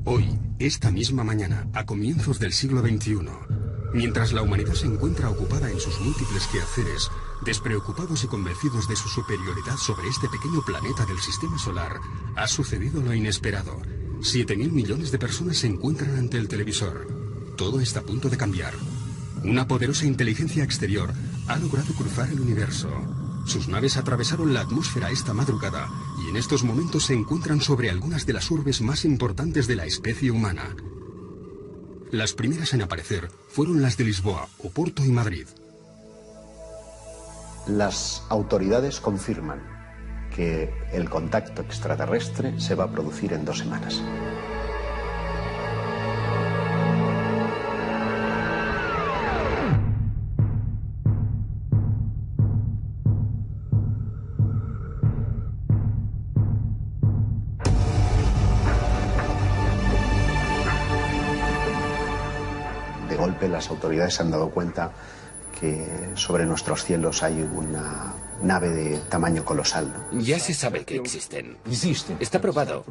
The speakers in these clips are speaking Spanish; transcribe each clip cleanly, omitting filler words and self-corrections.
Hoy, esta misma mañana, a comienzos del siglo XXI, mientras la humanidad se encuentra ocupada en sus múltiples quehaceres, despreocupados y convencidos de su superioridad sobre este pequeño planeta del sistema solar, ha sucedido lo inesperado. 7.000 millones de personas se encuentran ante el televisor. Todo está a punto de cambiar. Una poderosa inteligencia exterior ha logrado cruzar el universo. Sus naves atravesaron la atmósfera esta madrugada y en estos momentos se encuentran sobre algunas de las urbes más importantes de la especie humana. Las primeras en aparecer fueron las de Lisboa, Oporto y Madrid. Las autoridades confirman que el contacto extraterrestre se va a producir en 2 semanas. De golpe las autoridades se han dado cuenta que sobre nuestros cielos hay una nave de tamaño colosal, ¿no? Ya se sabe que existen. Está probado.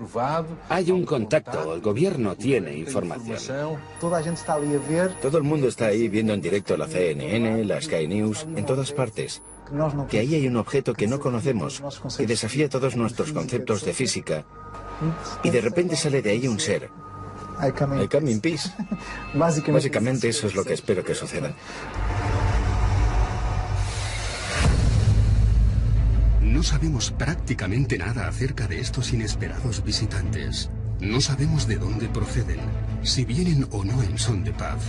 Hay un contacto, el gobierno tiene información. Todo el mundo está ahí viendo en directo la CNN, la Sky News, en todas partes. Que ahí hay un objeto que no conocemos, que desafía todos nuestros conceptos de física. Y de repente sale de ahí un ser. I come in peace. Básicamente eso es lo que espero que suceda. No sabemos prácticamente nada acerca de estos inesperados visitantes. No sabemos de dónde proceden, si vienen o no en son de paz.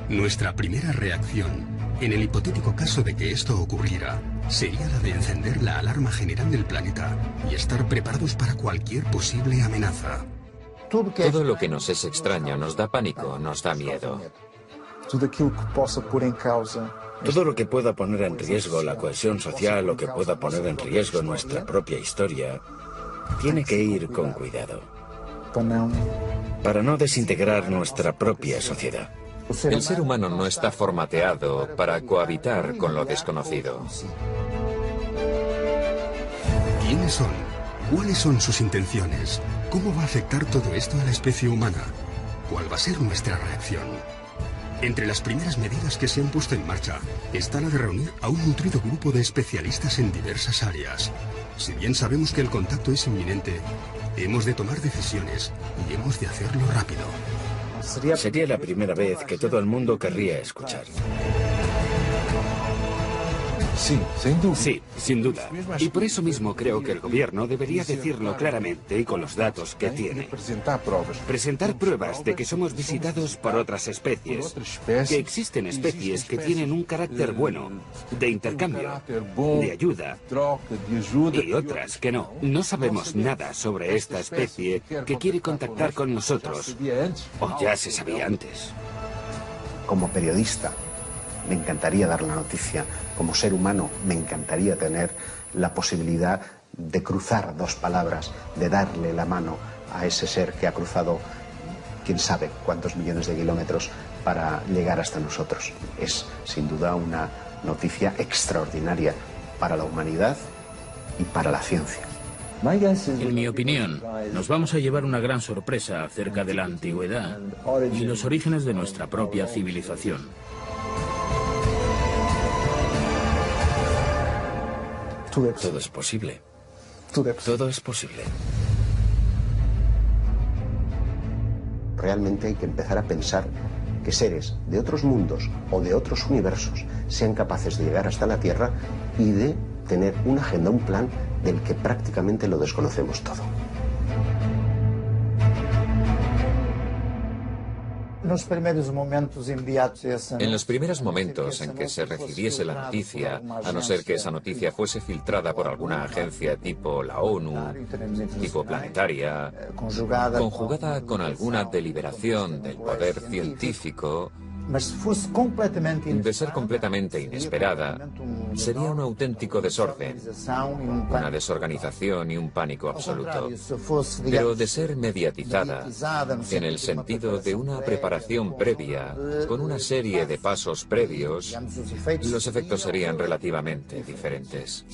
Nuestra primera reacción, en el hipotético caso de que esto ocurriera, sería la de encender la alarma general del planeta y estar preparados para cualquier posible amenaza. Todo lo que nos es extraño nos da pánico, nos da miedo. Todo lo que pueda poner en riesgo la cohesión social o que pueda poner en riesgo nuestra propia historia, tiene que ir con cuidado. Para no desintegrar nuestra propia sociedad. El ser humano no está formateado para cohabitar con lo desconocido. ¿Quiénes son? ¿Cuáles son sus intenciones? ¿Cómo va a afectar todo esto a la especie humana? ¿Cuál va a ser nuestra reacción? Entre las primeras medidas que se han puesto en marcha está la de reunir a un nutrido grupo de especialistas en diversas áreas. Si bien sabemos que el contacto es inminente, hemos de tomar decisiones y hemos de hacerlo rápido. Sería la primera vez que todo el mundo querría escuchar. Sí, sin duda. Y por eso mismo creo que el gobierno debería decirlo claramente y con los datos que tiene. Presentar pruebas de que somos visitados por otras especies, que existen especies que tienen un carácter bueno, de intercambio, de ayuda, y otras que no. No sabemos nada sobre esta especie que quiere contactar con nosotros, o ya se sabía antes. Como periodista, me encantaría dar la noticia. Como ser humano, me encantaría tener la posibilidad de cruzar 2 palabras, de darle la mano a ese ser que ha cruzado quién sabe cuántos millones de kilómetros para llegar hasta nosotros. Es, sin duda, una noticia extraordinaria para la humanidad y para la ciencia. En mi opinión, nos vamos a llevar una gran sorpresa acerca de la antigüedad y los orígenes de nuestra propia civilización. Todo es posible. Todo es posible. Realmente hay que empezar a pensar que seres de otros mundos o de otros universos sean capaces de llegar hasta la Tierra y de tener una agenda, un plan del que prácticamente lo desconocemos todo. En los primeros momentos en que se recibiese la noticia, a no ser que esa noticia fuese filtrada por alguna agencia tipo la ONU, tipo planetaria, conjugada con alguna deliberación del poder científico, de ser completamente inesperada, Sería un auténtico desorden, una desorganización y un pánico absoluto. Pero de ser mediatizada, en el sentido de una preparación previa, con una serie de pasos previos, los efectos serían relativamente diferentes.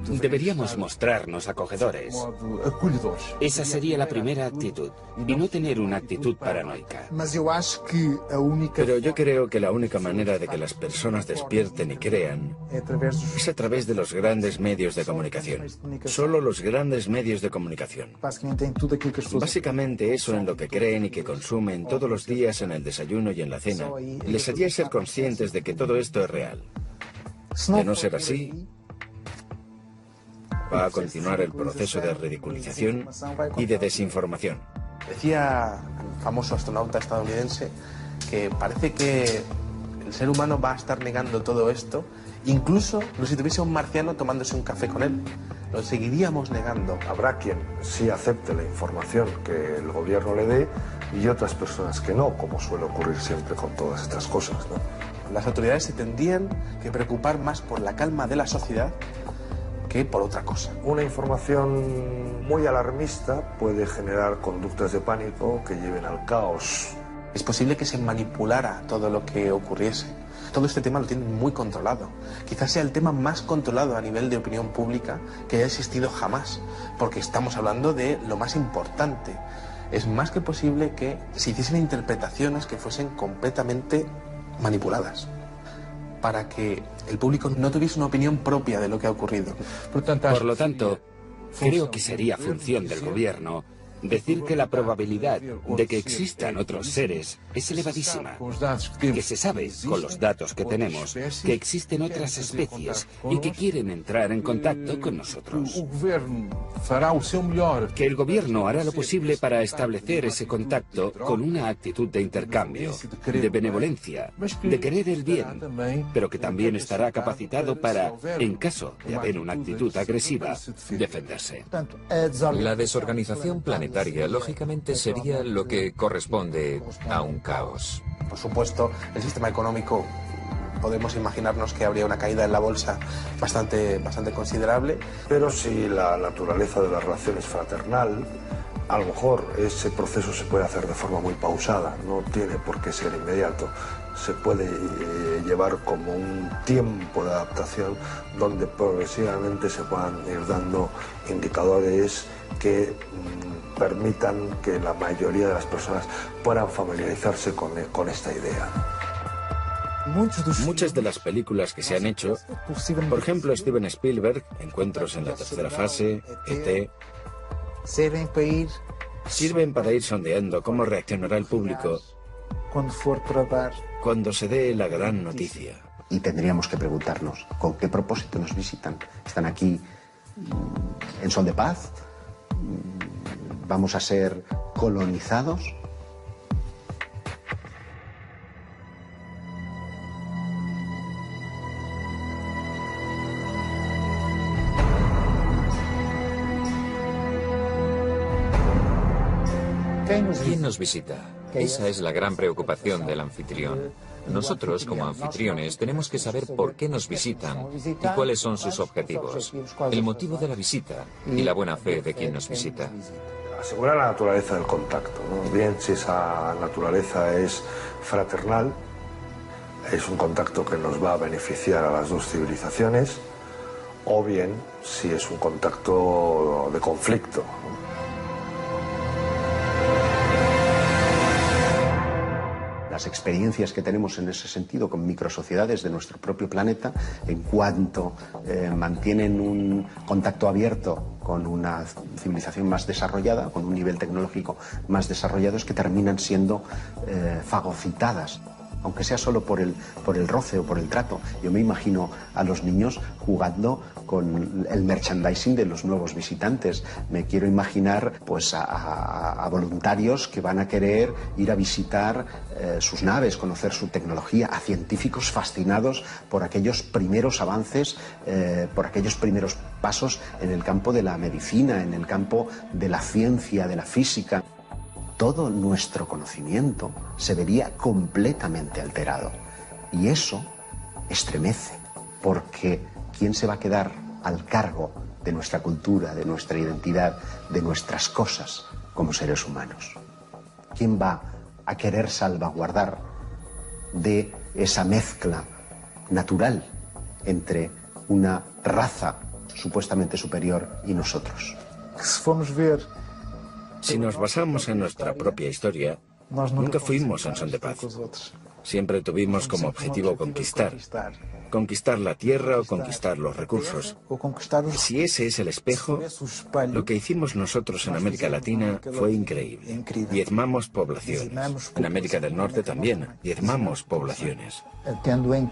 Deberíamos mostrarnos acogedores. Esa sería la primera actitud, y no tener una actitud paranoica. Pero yo creo que la única manera de que las personas despierten y crean es a través de los grandes medios de comunicación. Solo los grandes medios de comunicación. Básicamente eso en lo que creen y que consumen todos los días en el desayuno y en la cena. Les haría ser conscientes de que todo esto es real. De no ser así, va a continuar el proceso de ridiculización y de desinformación. Decía el famoso astronauta estadounidense que parece que el ser humano va a estar negando todo esto, incluso si tuviese un marciano tomándose un café con él. Lo seguiríamos negando. Habrá quien sí acepte la información que el gobierno le dé y otras personas que no, como suele ocurrir siempre con todas estas cosas, ¿no? Las autoridades se tendrían que preocupar más por la calma de la sociedad que por otra cosa. Una información muy alarmista puede generar conductas de pánico que lleven al caos. Es posible que se manipulara todo lo que ocurriese. Todo este tema lo tienen muy controlado. Quizás sea el tema más controlado a nivel de opinión pública que haya existido jamás, porque estamos hablando de lo más importante. Es más que posible que se hiciesen interpretaciones que fuesen completamente manipuladas, para que el público no tuviese una opinión propia de lo que ha ocurrido. Por lo tanto, creo que sería función del gobierno decir que la probabilidad de que existan otros seres es elevadísima, que se sabe, con los datos que tenemos, que existen otras especies y que quieren entrar en contacto con nosotros. Que el gobierno hará lo posible para establecer ese contacto con una actitud de intercambio, de benevolencia, de querer el bien, pero que también estará capacitado para, en caso de haber una actitud agresiva, defenderse. La desorganización planetaria lógicamente sería lo que corresponde a un caos. Por supuesto, el sistema económico, podemos imaginarnos que habría una caída en la bolsa bastante considerable. Pero si la naturaleza de la relación es fraternal, a lo mejor ese proceso se puede hacer de forma muy pausada, no tiene por qué ser inmediato. Se puede llevar como un tiempo de adaptación donde progresivamente se puedan ir dando indicadores que permitan que la mayoría de las personas puedan familiarizarse con esta idea. Muchas de las películas que se han hecho, por ejemplo Steven Spielberg, Encuentros en la tercera fase, E.T., sirven para ir sondeando cómo reaccionará el público cuando se dé la gran noticia. Y tendríamos que preguntarnos, ¿con qué propósito nos visitan? ¿Están aquí en son de paz? ¿Vamos a ser colonizados? ¿Quién nos visita? Esa es la gran preocupación del anfitrión. Nosotros, como anfitriones, tenemos que saber por qué nos visitan y cuáles son sus objetivos, el motivo de la visita y la buena fe de quien nos visita. Asegurar la naturaleza del contacto, ¿no? Bien si esa naturaleza es fraternal, es un contacto que nos va a beneficiar a las dos civilizaciones, o bien si es un contacto de conflicto, ¿no? Las experiencias que tenemos en ese sentido con microsociedades de nuestro propio planeta, en cuanto mantienen un contacto abierto con una civilización más desarrollada, con un nivel tecnológico más desarrollado, es que terminan siendo fagocitadas, aunque sea solo por el roce o por el trato. Yo me imagino a los niños jugando con el merchandising de los nuevos visitantes. Me quiero imaginar pues a voluntarios que van a querer ir a visitar sus naves, conocer su tecnología, a científicos fascinados por aquellos primeros avances, por aquellos primeros pasos en el campo de la medicina, en el campo de la ciencia, de la física. Todo nuestro conocimiento se vería completamente alterado. Y eso estremece. porque ¿quién se va a quedar al cargo de nuestra cultura, de nuestra identidad, de nuestras cosas como seres humanos? ¿Quién va a querer salvaguardar de esa mezcla natural entre una raza supuestamente superior y nosotros? Si nos basamos en nuestra propia historia, nunca fuimos en son de paz. Siempre tuvimos como objetivo conquistar. Conquistar la tierra o conquistar los recursos. Si ese es el espejo, lo que hicimos nosotros en América Latina fue increíble. Diezmamos poblaciones. En América del Norte también, diezmamos poblaciones. Teniendo en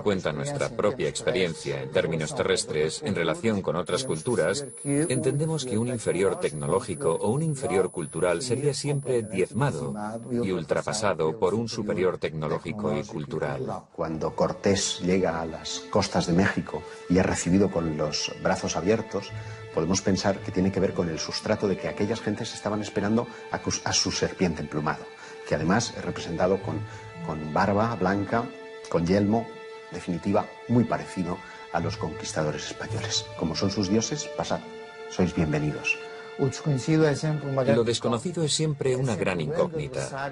cuenta nuestra propia experiencia en términos terrestres en relación con otras culturas, entendemos que un inferior tecnológico o un inferior cultural sería siempre diezmado y ultrapasado por un superior tecnológico y cultural. Cuando Cortés llega a las costas de México y es recibido con los brazos abiertos, podemos pensar que tiene que ver con el sustrato de que aquellas gentes estaban esperando a su serpiente emplumado, que además es representado con barba blanca, con yelmo, en definitiva, muy parecido a los conquistadores españoles. Como son sus dioses, pasad, sois bienvenidos. Lo desconocido es siempre una gran incógnita.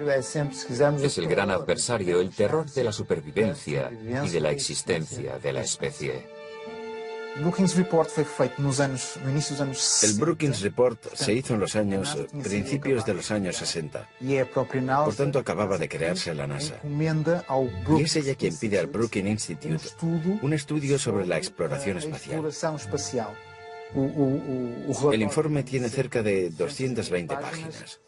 Es el gran adversario, el terror de la supervivencia y de la existencia de la especie. El Brookings Report se hizo en los principios de los años 60. Por tanto, acababa de crearse la NASA. Y es ella quien pide al Brookings Institute un estudio sobre la exploración espacial. El informe tiene cerca de 220 páginas.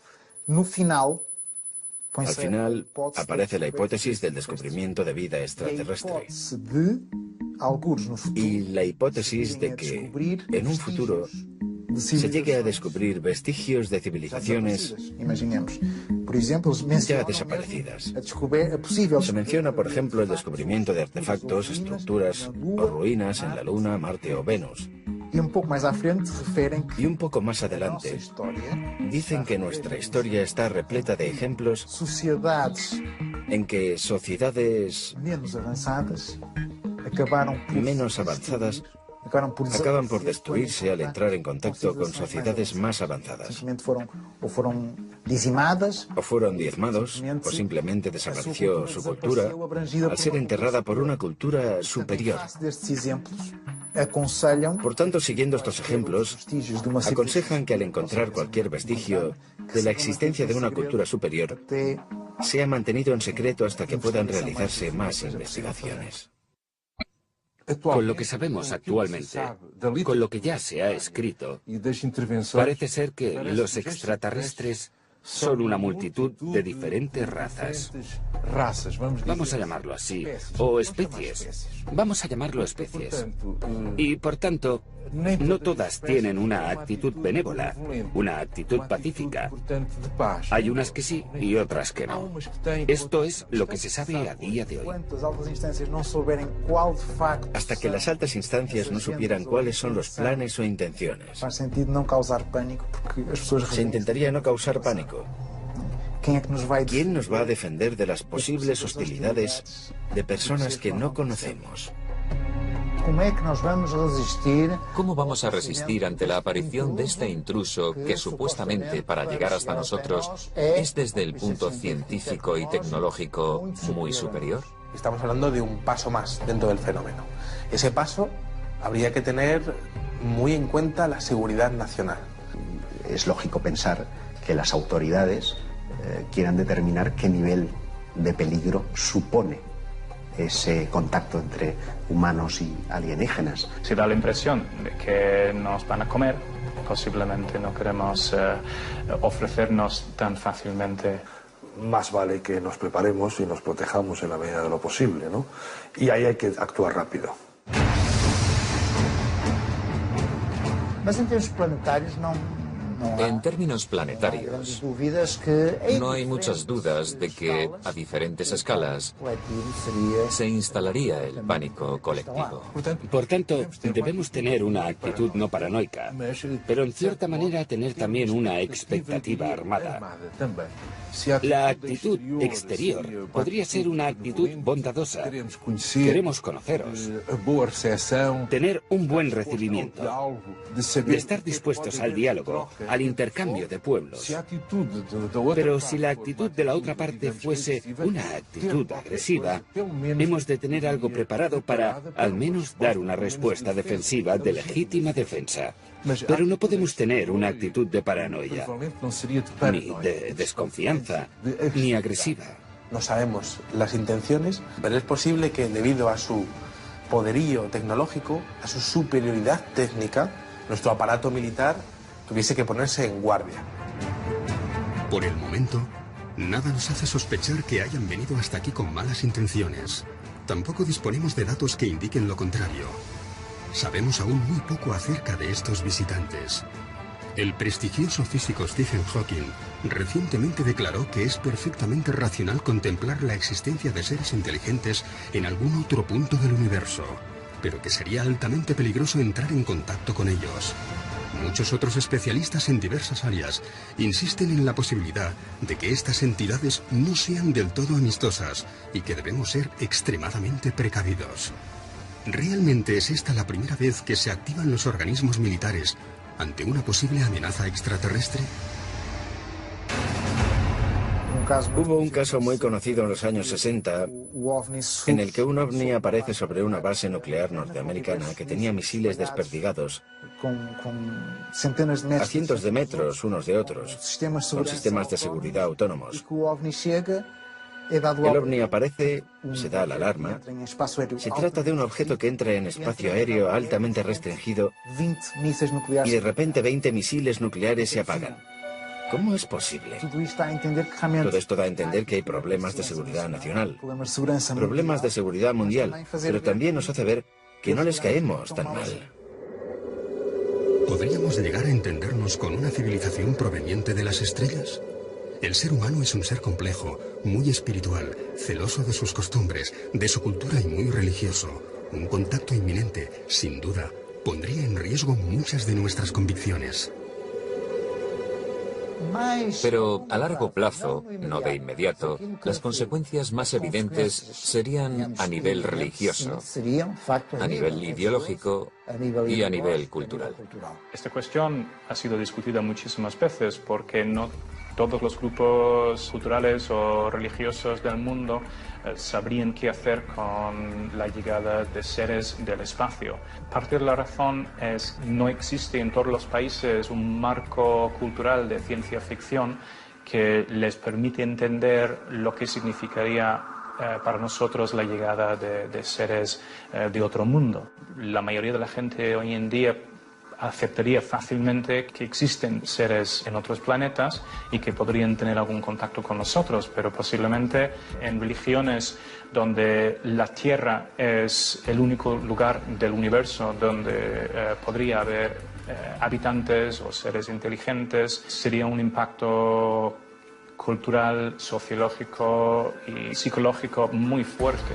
Al final aparece la hipótesis del descubrimiento de vida extraterrestre y la hipótesis de que en un futuro se llegue a descubrir vestigios de civilizaciones ya desaparecidas. Se menciona, por ejemplo, el descubrimiento de artefactos, estructuras o ruinas en la Luna, Marte o Venus. Y un poco más adelante, dicen que nuestra historia está repleta de ejemplos en que sociedades menos avanzadas acaban por destruirse al entrar en contacto con sociedades más avanzadas. O fueron diezmados, o simplemente desapareció su cultura al ser enterrada por una cultura superior. Por tanto, siguiendo estos ejemplos, aconsejan que al encontrar cualquier vestigio de la existencia de una cultura superior, sea mantenido en secreto hasta que puedan realizarse más investigaciones. Con lo que sabemos actualmente, con lo que ya se ha escrito, parece ser que los extraterrestres son una multitud de diferentes razas. Vamos a llamarlo así, o especies. Vamos a llamarlo especies. Y por tanto, no todas tienen una actitud benévola, una actitud pacífica. Hay unas que sí y otras que no. Esto es lo que se sabe a día de hoy. Hasta que las altas instancias no supieran cuáles son los planes o intenciones. Se intentaría no causar pánico. ¿Quién nos va a defender de las posibles hostilidades de personas que no conocemos? ¿Cómo vamos a resistir ante la aparición de este intruso que supuestamente para llegar hasta nosotros es desde el punto científico y tecnológico muy superior? Estamos hablando de un paso más dentro del fenómeno. Ese paso habría que tener muy en cuenta la seguridad nacional. Es lógico pensar que las autoridades quieran determinar qué nivel de peligro supone ese contacto entre humanos y alienígenas. Si da la impresión de que nos van a comer, posiblemente no queremos ofrecernos tan fácilmente. Más vale que nos preparemos y nos protejamos en la medida de lo posible, ¿no? Y ahí hay que actuar rápido. Mas em termos planetários En términos planetarios, no hay muchas dudas de que, a diferentes escalas, se instalaría el pánico colectivo. Por tanto, debemos tener una actitud no paranoica, pero en cierta manera tener también una expectativa armada. La actitud exterior podría ser una actitud bondadosa. Queremos conoceros, tener un buen recibimiento, de estar dispuestos al diálogo, al intercambio de pueblos. Pero si la actitud de la otra parte fuese una actitud agresiva, hemos de tener algo preparado para, al menos, dar una respuesta defensiva de legítima defensa. Pero no podemos tener una actitud de paranoia, ni de desconfianza, ni agresiva. No sabemos las intenciones, pero es posible que debido a su poderío tecnológico, a su superioridad técnica, nuestro aparato militar tuviese que ponerse en guardia. Por el momento, nada nos hace sospechar que hayan venido hasta aquí con malas intenciones. Tampoco disponemos de datos que indiquen lo contrario. Sabemos aún muy poco acerca de estos visitantes. El prestigioso físico Stephen Hawking recientemente declaró que es perfectamente racional contemplar la existencia de seres inteligentes en algún otro punto del universo, pero que sería altamente peligroso entrar en contacto con ellos. Muchos otros especialistas en diversas áreas insisten en la posibilidad de que estas entidades no sean del todo amistosas y que debemos ser extremadamente precavidos. ¿Realmente es esta la primera vez que se activan los organismos militares ante una posible amenaza extraterrestre? Hubo un caso muy conocido en los años 60 en el que un ovni aparece sobre una base nuclear norteamericana que tenía misiles desperdigados a cientos de metros unos de otros, con sistemas de seguridad autónomos. El ovni aparece, se da la alarma. Se trata de un objeto que entra en espacio aéreo altamente restringido y de repente 20 misiles nucleares se apagan. ¿Cómo es posible? Todo esto da a entender que hay problemas de seguridad nacional, problemas de seguridad mundial, pero también nos hace ver que no les caemos tan mal. ¿Podríamos llegar a entendernos con una civilización proveniente de las estrellas? El ser humano es un ser complejo, muy espiritual, celoso de sus costumbres, de su cultura y muy religioso. Un contacto inminente, sin duda, pondría en riesgo muchas de nuestras convicciones. Pero a largo plazo, no de inmediato, las consecuencias más evidentes serían a nivel religioso, a nivel ideológico y a nivel cultural. Esta cuestión ha sido discutida muchísimas veces porque no todos los grupos culturales o religiosos del mundo sabrían qué hacer con la llegada de seres del espacio. Parte de la razón es que no existe en todos los países un marco cultural de ciencia ficción que les permite entender lo que significaría para nosotros la llegada de seres de otro mundo. La mayoría de la gente hoy en día aceptaría fácilmente que existen seres en otros planetas y que podrían tener algún contacto con nosotros, pero posiblemente en religiones donde la Tierra es el único lugar del universo donde podría haber habitantes o seres inteligentes, sería un impacto cultural, sociológico y psicológico muy fuerte.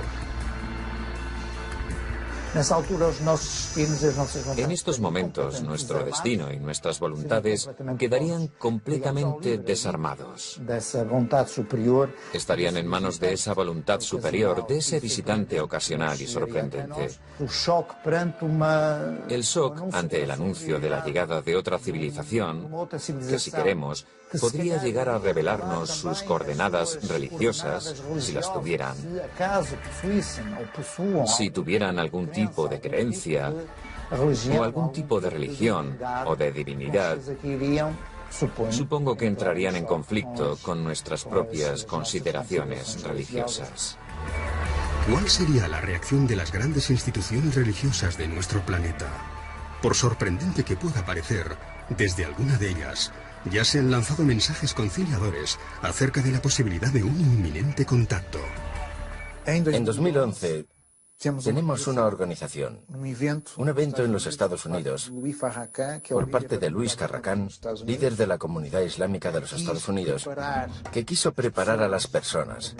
En estos momentos, nuestro destino y nuestras voluntades quedarían completamente desarmados. Estarían en manos de esa voluntad superior, de ese visitante ocasional y sorprendente. El shock ante el anuncio de la llegada de otra civilización, que si queremos, podría llegar a revelarnos sus coordenadas religiosas, si las tuvieran. Si tuvieran algún tipo de creencia, o algún tipo de religión, o de divinidad, supongo que entrarían en conflicto con nuestras propias consideraciones religiosas. ¿Cuál sería la reacción de las grandes instituciones religiosas de nuestro planeta? Por sorprendente que pueda parecer, desde alguna de ellas ya se han lanzado mensajes conciliadores acerca de la posibilidad de un inminente contacto. En 2011, Tenemos una organización, un evento en los Estados Unidos, por parte de Luis Farrakhan, líder de la comunidad islámica de los Estados Unidos, que quiso preparar a las personas,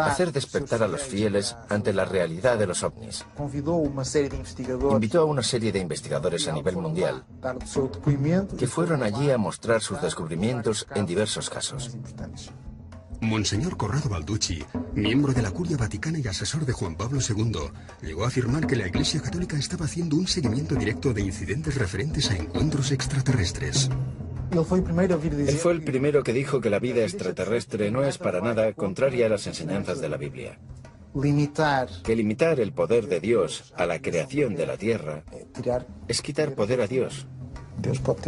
hacer despertar a los fieles ante la realidad de los ovnis. Invitó a una serie de investigadores a nivel mundial, que fueron allí a mostrar sus descubrimientos en diversos casos. Monseñor Corrado Balducci, miembro de la Curia Vaticana y asesor de Juan Pablo II, llegó a afirmar que la Iglesia Católica estaba haciendo un seguimiento directo de incidentes referentes a encuentros extraterrestres. Él fue el primero que dijo que la vida extraterrestre no es para nada contraria a las enseñanzas de la Biblia. Que limitar el poder de Dios a la creación de la Tierra es quitar poder a Dios. Dios pudo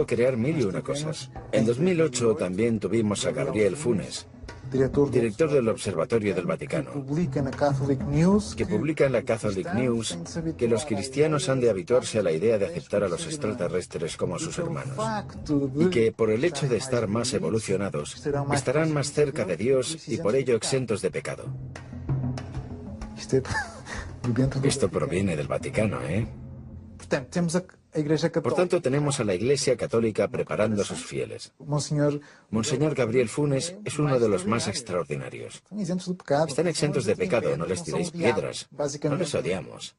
crear mil y una cosas. En 2008 también tuvimos a Gabriel Funes, director del Observatorio del Vaticano, que publica en la Catholic News que los cristianos han de habituarse a la idea de aceptar a los extraterrestres como sus hermanos, y que por el hecho de estar más evolucionados, estarán más cerca de Dios y por ello exentos de pecado. Esto proviene del Vaticano, ¿eh? Por tanto, tenemos a la Iglesia Católica preparando a sus fieles. Monseñor Gabriel Funes es uno de los más extraordinarios. Están exentos de pecado, no les tiréis piedras, no les odiamos.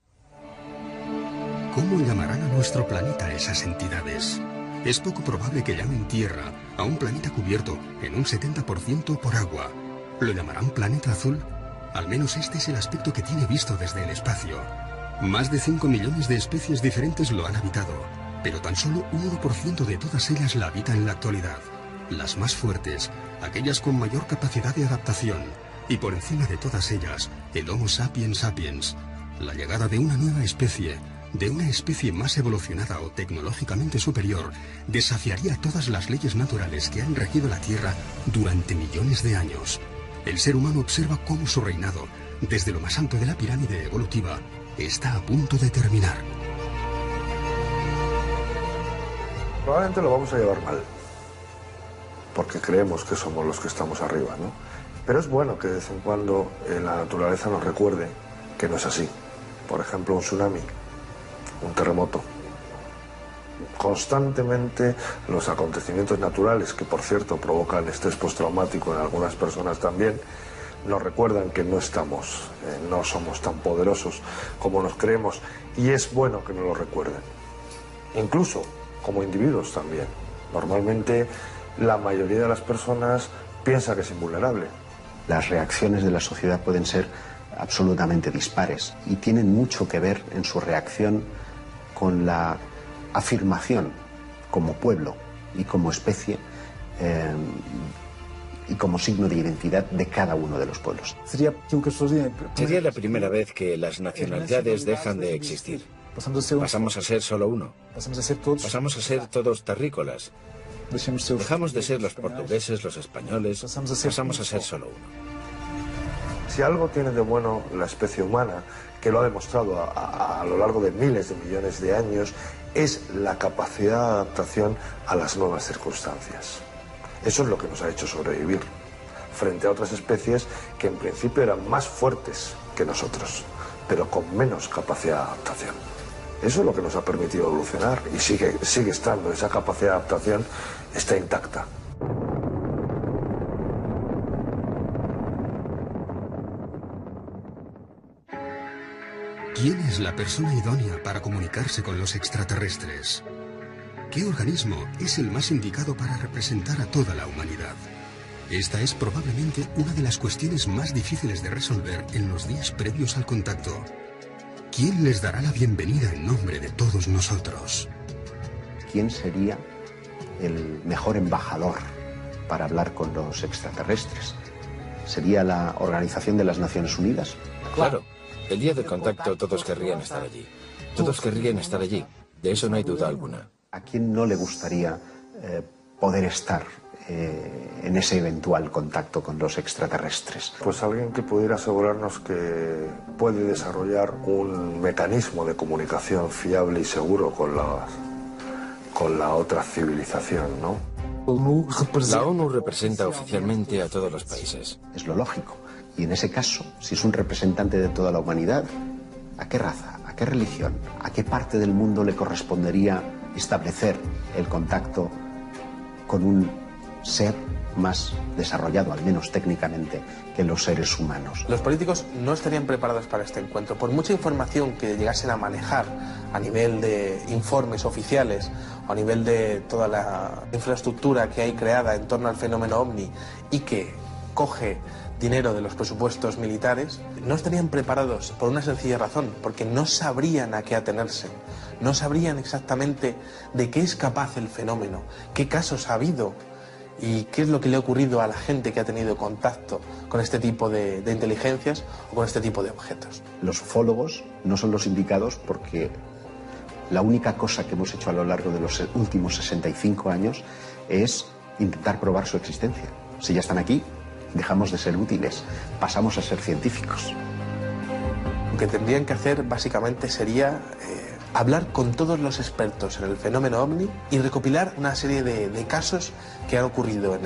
¿Cómo llamarán a nuestro planeta esas entidades? Es poco probable que llamen Tierra a un planeta cubierto en un 70% por agua. ¿Lo llamarán planeta azul? Al menos este es el aspecto que tiene visto desde el espacio. Más de 5 millones de especies diferentes lo han habitado, pero tan solo un 1% de todas ellas la habita en la actualidad. Las más fuertes, aquellas con mayor capacidad de adaptación, y por encima de todas ellas, el Homo sapiens sapiens. La llegada de una nueva especie, de una especie más evolucionada o tecnológicamente superior, desafiaría todas las leyes naturales que han regido la Tierra durante millones de años. El ser humano observa cómo su reinado, desde lo más alto de la pirámide evolutiva, está a punto de terminar. Probablemente lo vamos a llevar mal, porque creemos que somos los que estamos arriba, ¿no? Pero es bueno que de vez en cuando la naturaleza nos recuerde que no es así. Por ejemplo, un tsunami, un terremoto. Constantemente los acontecimientos naturales, que por cierto provocan estrés postraumático en algunas personas también, nos recuerdan que no somos tan poderosos como nos creemos, y es bueno que nos lo recuerden. Incluso como individuos también. Normalmente la mayoría de las personas piensa que es invulnerable. Las reacciones de la sociedad pueden ser absolutamente dispares y tienen mucho que ver en su reacción con la afirmación como pueblo y como especie y como signo de identidad de cada uno de los pueblos. Sería la primera vez que las nacionalidades dejan de existir. Pasamos a ser solo uno. Pasamos a ser todos terrícolas. Dejamos de ser los portugueses, los españoles. Pasamos a ser solo uno. Si algo tiene de bueno la especie humana, que lo ha demostrado a lo largo de miles de millones de años, es la capacidad de adaptación a las nuevas circunstancias. Eso es lo que nos ha hecho sobrevivir frente a otras especies que en principio eran más fuertes que nosotros, pero con menos capacidad de adaptación. Eso es lo que nos ha permitido evolucionar y sigue estando, esa capacidad de adaptación está intacta. ¿Quién es la persona idónea para comunicarse con los extraterrestres? ¿Qué organismo es el más indicado para representar a toda la humanidad? Esta es probablemente una de las cuestiones más difíciles de resolver en los días previos al contacto. ¿Quién les dará la bienvenida en nombre de todos nosotros? ¿Quién sería el mejor embajador para hablar con los extraterrestres? ¿Sería la Organización de las Naciones Unidas? Claro, el día del contacto todos querrían estar allí. Todos querrían estar allí, de eso no hay duda alguna. ¿A quién no le gustaría poder estar en ese eventual contacto con los extraterrestres? Pues alguien que pudiera asegurarnos que puede desarrollar un mecanismo de comunicación fiable y seguro con la otra civilización, ¿no? La ONU representa oficialmente a todos los países. Es lo lógico. Y en ese caso, si es un representante de toda la humanidad, ¿a qué raza, a qué religión, a qué parte del mundo le correspondería establecer el contacto con un ser más desarrollado, al menos técnicamente, que los seres humanos? Los políticos no estarían preparados para este encuentro. Por mucha información que llegasen a manejar a nivel de informes oficiales o a nivel de toda la infraestructura que hay creada en torno al fenómeno OVNI y que coge dinero de los presupuestos militares, no estarían preparados por una sencilla razón, porque no sabrían a qué atenerse, no sabrían exactamente de qué es capaz el fenómeno, qué casos ha habido y qué es lo que le ha ocurrido a la gente que ha tenido contacto con este tipo de inteligencias o con este tipo de objetos. Los ufólogos no son los indicados porque la única cosa que hemos hecho a lo largo de los últimos 65 años es intentar probar su existencia. Si ya están aquí, dejamos de ser útiles, pasamos a ser científicos. Lo que tendrían que hacer básicamente sería hablar con todos los expertos en el fenómeno OVNI y recopilar una serie de casos que han ocurrido en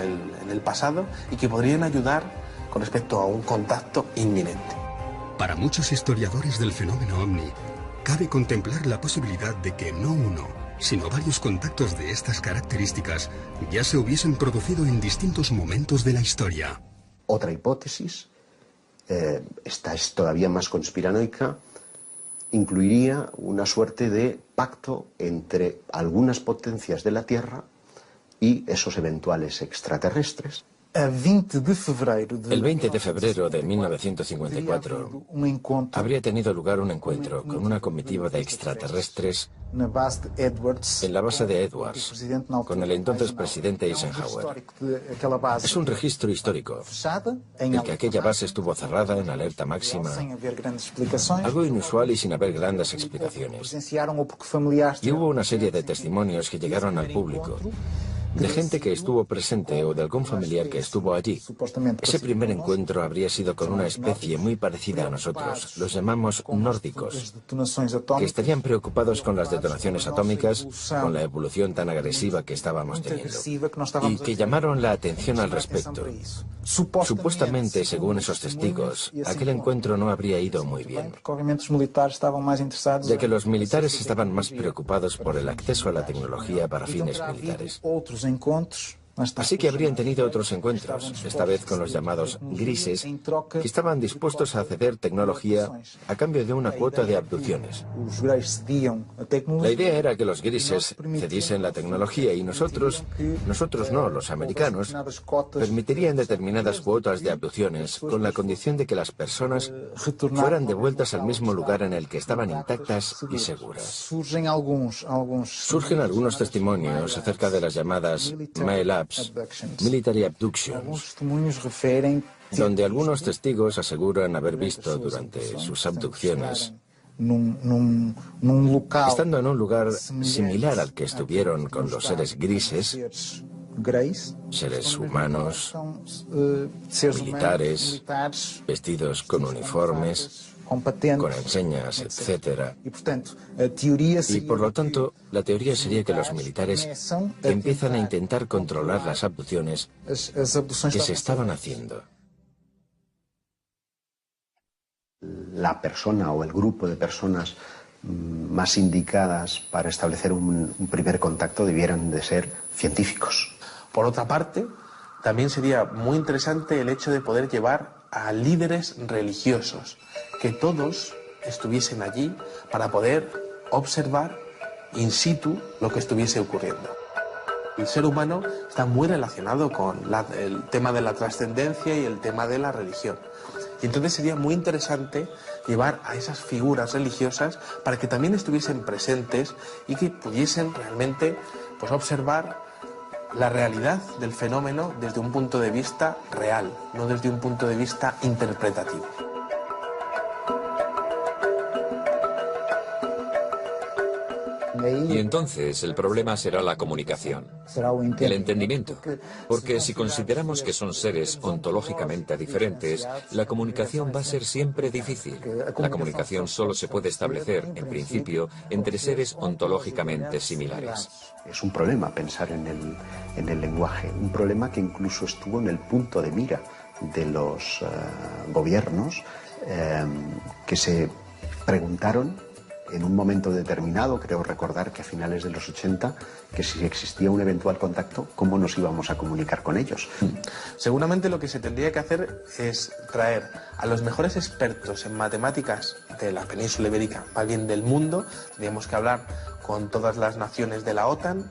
el pasado y que podrían ayudar con respecto a un contacto inminente. Para muchos historiadores del fenómeno OVNI, cabe contemplar la posibilidad de que no uno, sino varios contactos de estas características ya se hubiesen producido en distintos momentos de la historia. Otra hipótesis, esta es todavía más conspiranoica, incluiría una suerte de pacto entre algunas potencias de la Tierra y esos eventuales extraterrestres. El 20 de febrero de 1954 habría tenido lugar un encuentro con una comitiva de extraterrestres en la base de Edwards, con el entonces presidente Eisenhower. Es un registro histórico, el que aquella base estuvo cerrada en alerta máxima, algo inusual y sin haber grandes explicaciones. Y hubo una serie de testimonios que llegaron al público, de gente que estuvo presente o de algún familiar que estuvo allí. Ese primer encuentro habría sido con una especie muy parecida a nosotros, los llamamos nórdicos, que estarían preocupados con las detonaciones atómicas, con la evolución tan agresiva que estábamos teniendo, y que llamaron la atención al respecto. Supuestamente, según esos testigos, aquel encuentro no habría ido muy bien, ya que los militares estaban más preocupados por el acceso a la tecnología para fines militares. Así que habrían tenido otros encuentros, esta vez con los llamados grises, que estaban dispuestos a ceder tecnología a cambio de una cuota de abducciones. La idea era que los grises cediesen la tecnología y nosotros no, los americanos, permitirían determinadas cuotas de abducciones con la condición de que las personas fueran devueltas al mismo lugar en el que estaban intactas y seguras. Surgen algunos testimonios acerca de las llamadas MAELABs, Military Abductions, donde algunos testigos aseguran haber visto durante sus abducciones, estando en un lugar similar al que estuvieron con los seres grises, seres humanos, militares, vestidos con uniformes, con enseñas, etc. Y por lo tanto, la teoría sería que los militares empiezan a intentar controlar las abducciones que se estaban haciendo. La persona o el grupo de personas más indicadas para establecer un primer contacto debieran de ser científicos. Por otra parte, también sería muy interesante el hecho de poder llevar a líderes religiosos, que todos estuviesen allí para poder observar in situ lo que estuviese ocurriendo. El ser humano está muy relacionado con el tema de la trascendencia y el tema de la religión. Y entonces sería muy interesante llevar a esas figuras religiosas para que también estuviesen presentes y que pudiesen realmente observar la realidad del fenómeno desde un punto de vista real, no desde un punto de vista interpretativo. Y entonces el problema será la comunicación, el entendimiento, porque si consideramos que son seres ontológicamente diferentes, la comunicación va a ser siempre difícil. La comunicación solo se puede establecer, en principio, entre seres ontológicamente similares. Es un problema pensar en el lenguaje, un problema que incluso estuvo en el punto de mira de los gobiernos que se preguntaron en un momento determinado, creo recordar que a finales de los 80, que si existía un eventual contacto, ¿cómo nos íbamos a comunicar con ellos? Seguramente lo que se tendría que hacer es traer a los mejores expertos en matemáticas de la península ibérica, más bien del mundo. Tendríamos que hablar con todas las naciones de la OTAN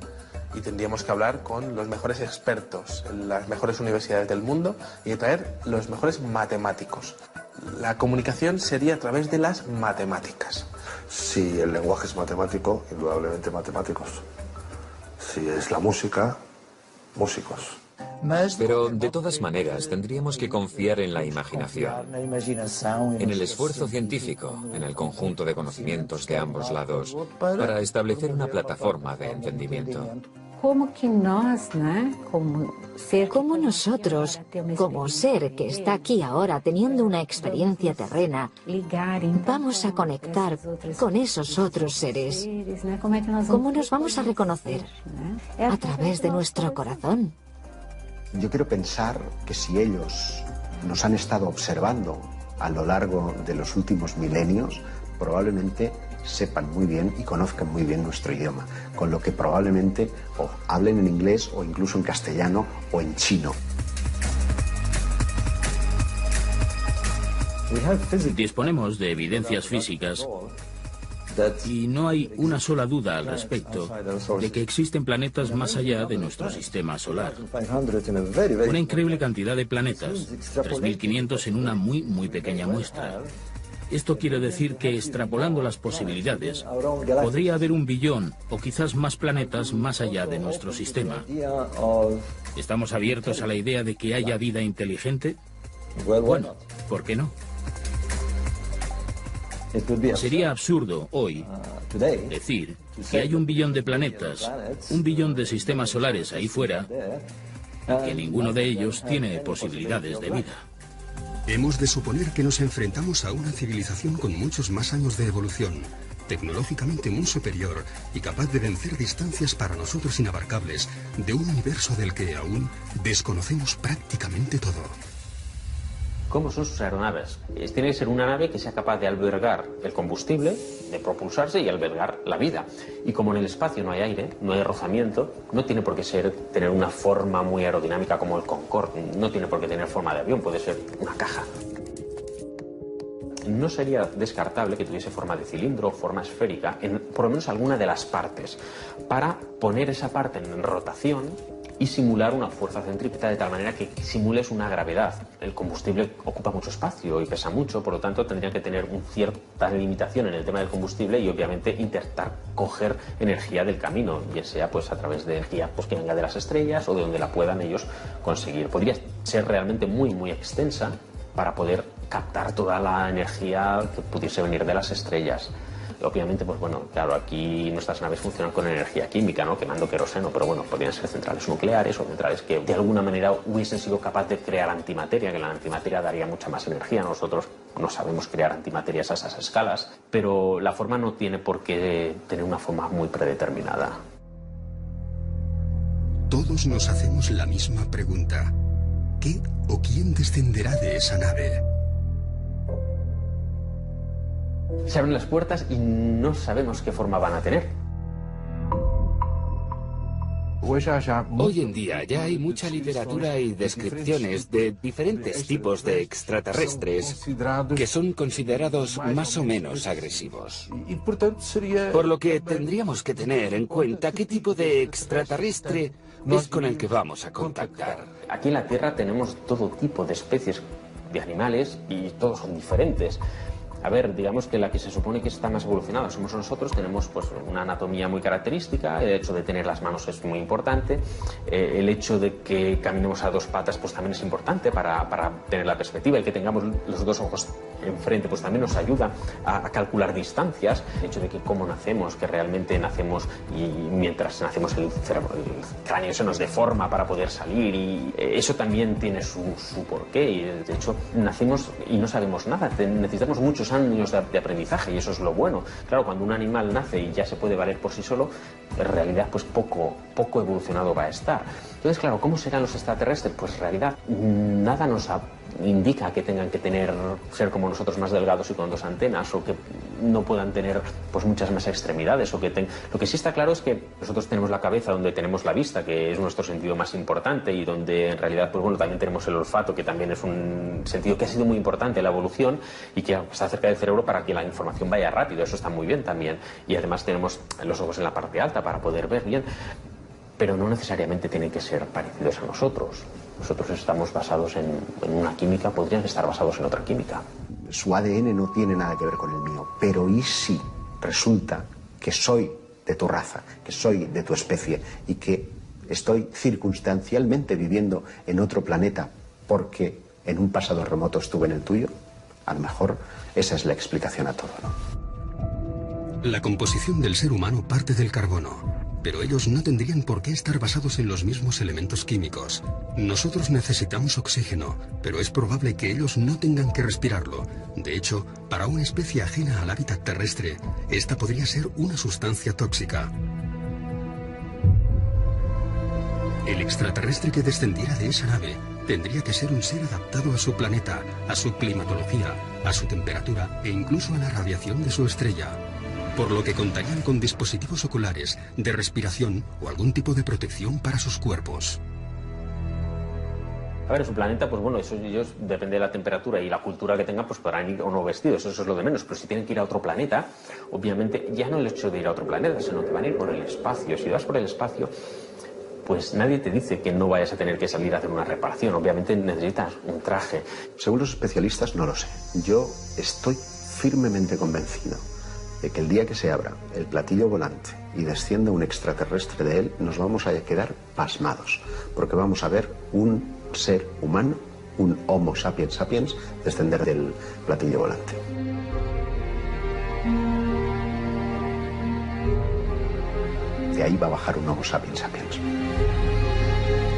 y tendríamos que hablar con los mejores expertos en las mejores universidades del mundo y traer los mejores matemáticos. La comunicación sería a través de las matemáticas. Si el lenguaje es matemático, indudablemente matemáticos. Si es la música, músicos. Pero de todas maneras tendríamos que confiar en la imaginación, en el esfuerzo científico, en el conjunto de conocimientos de ambos lados, para establecer una plataforma de entendimiento. ¿Cómo nosotros, como ser que está aquí ahora teniendo una experiencia terrena, vamos a conectar con esos otros seres? ¿Cómo nos vamos a reconocer? A través de nuestro corazón. Yo quiero pensar que si ellos nos han estado observando a lo largo de los últimos milenios, probablemente sepan muy bien y conozcan muy bien nuestro idioma, con lo que probablemente o hablen en inglés o incluso en castellano o en chino. Disponemos de evidencias físicas y no hay una sola duda al respecto de que existen planetas más allá de nuestro sistema solar. Una increíble cantidad de planetas, 3.500 en una muy pequeña muestra. Esto quiere decir que, extrapolando las posibilidades, podría haber 1 billón o quizás más planetas más allá de nuestro sistema. ¿Estamos abiertos a la idea de que haya vida inteligente? Bueno, ¿por qué no? Sería absurdo hoy decir que hay 1 billón de planetas, 1 billón de sistemas solares ahí fuera, que ninguno de ellos tiene posibilidades de vida. Hemos de suponer que nos enfrentamos a una civilización con muchos más años de evolución, tecnológicamente muy superior y capaz de vencer distancias para nosotros inabarcables de un universo del que aún desconocemos prácticamente todo. ¿Cómo son sus aeronaves? Tiene que ser una nave que sea capaz de albergar el combustible, de propulsarse y albergar la vida. Y como en el espacio no hay aire, no hay rozamiento, no tiene por qué tener una forma muy aerodinámica como el Concorde, no tiene por qué tener forma de avión, puede ser una caja. No sería descartable que tuviese forma de cilindro o forma esférica, en por lo menos alguna de las partes, para poner esa parte en rotación y simular una fuerza centrípeta de tal manera que simules una gravedad. El combustible ocupa mucho espacio y pesa mucho, por lo tanto tendrían que tener una cierta limitación en el tema del combustible y obviamente intentar coger energía del camino, ya sea pues a través de energía pues, que venga de las estrellas o de donde la puedan ellos conseguir. Podría ser realmente muy extensa para poder captar toda la energía que pudiese venir de las estrellas. Obviamente, pues bueno, claro, aquí nuestras naves funcionan con energía química, ¿no? Quemando queroseno, pero bueno, podrían ser centrales nucleares o centrales que de alguna manera hubiesen sido capaces de crear antimateria, que la antimateria daría mucha más energía. Nosotros no sabemos crear antimaterias a esas escalas, pero la forma no tiene por qué tener una forma muy predeterminada. Todos nos hacemos la misma pregunta. ¿Qué o quién descenderá de esa nave? Se abren las puertas y no sabemos qué forma van a tener. Hoy en día ya hay mucha literatura y descripciones de diferentes tipos de extraterrestres que son considerados más o menos agresivos. Por lo que tendríamos que tener en cuenta qué tipo de extraterrestre es con el que vamos a contactar. Aquí en la Tierra tenemos todo tipo de especies de animales y todos son diferentes. A ver, digamos que la que se supone que está más evolucionada somos nosotros, tenemos pues una anatomía muy característica, el hecho de tener las manos es muy importante, el hecho de que caminemos a 2 patas pues también es importante para tener la perspectiva, el que tengamos los 2 ojos enfrente pues también nos ayuda a calcular distancias, el hecho de que cómo nacemos, que realmente nacemos y mientras nacemos el cráneo se nos deforma para poder salir y eso también tiene su porqué y de hecho nacemos y no sabemos nada, necesitamos muchos años de aprendizaje y eso es lo bueno. Claro, cuando un animal nace y ya se puede valer por sí solo, en realidad pues poco evolucionado va a estar. Entonces, claro, ¿cómo serán los extraterrestres? Pues en realidad nada nos indica que tengan que ser como nosotros, más delgados y con 2 antenas, o que no puedan tener pues muchas más extremidades, o que lo que sí está claro es que nosotros tenemos la cabeza donde tenemos la vista, que es nuestro sentido más importante, y donde en realidad pues bueno, también tenemos el olfato, que también es un sentido que ha sido muy importante en la evolución y que está cerca del cerebro para que la información vaya rápido. Eso está muy bien también, y además tenemos los ojos en la parte alta para poder ver bien, pero no necesariamente tienen que ser parecidos a nosotros. Nosotros estamos basados en una química, podrían estar basados en otra química. Su ADN no tiene nada que ver con el mío, pero ¿y si resulta que soy de tu raza, que soy de tu especie y que estoy circunstancialmente viviendo en otro planeta porque en un pasado remoto estuve en el tuyo? A lo mejor esa es la explicación a todo, ¿no? La composición del ser humano parte del carbono. Pero ellos no tendrían por qué estar basados en los mismos elementos químicos. Nosotros necesitamos oxígeno, pero es probable que ellos no tengan que respirarlo. De hecho, para una especie ajena al hábitat terrestre, esta podría ser una sustancia tóxica. El extraterrestre que descendiera de esa nave tendría que ser un ser adaptado a su planeta, a su climatología, a su temperatura e incluso a la radiación de su estrella. Por lo que contarían con dispositivos oculares, de respiración o algún tipo de protección para sus cuerpos. A ver, en su planeta, pues bueno, ellos, depende de la temperatura y la cultura que tengan, pues podrán ir o no vestidos, eso es lo de menos. Pero si tienen que ir a otro planeta, obviamente ya no el hecho de ir a otro planeta, sino que van a ir por el espacio. Si vas por el espacio, pues nadie te dice que no vayas a tener que salir a hacer una reparación. Obviamente necesitas un traje. Según los especialistas, no lo sé. Yo estoy firmemente convencido de que el día que se abra el platillo volante y descienda un extraterrestre de él, nos vamos a quedar pasmados, porque vamos a ver un ser humano, un Homo sapiens sapiens, descender del platillo volante. De ahí va a bajar un Homo sapiens sapiens.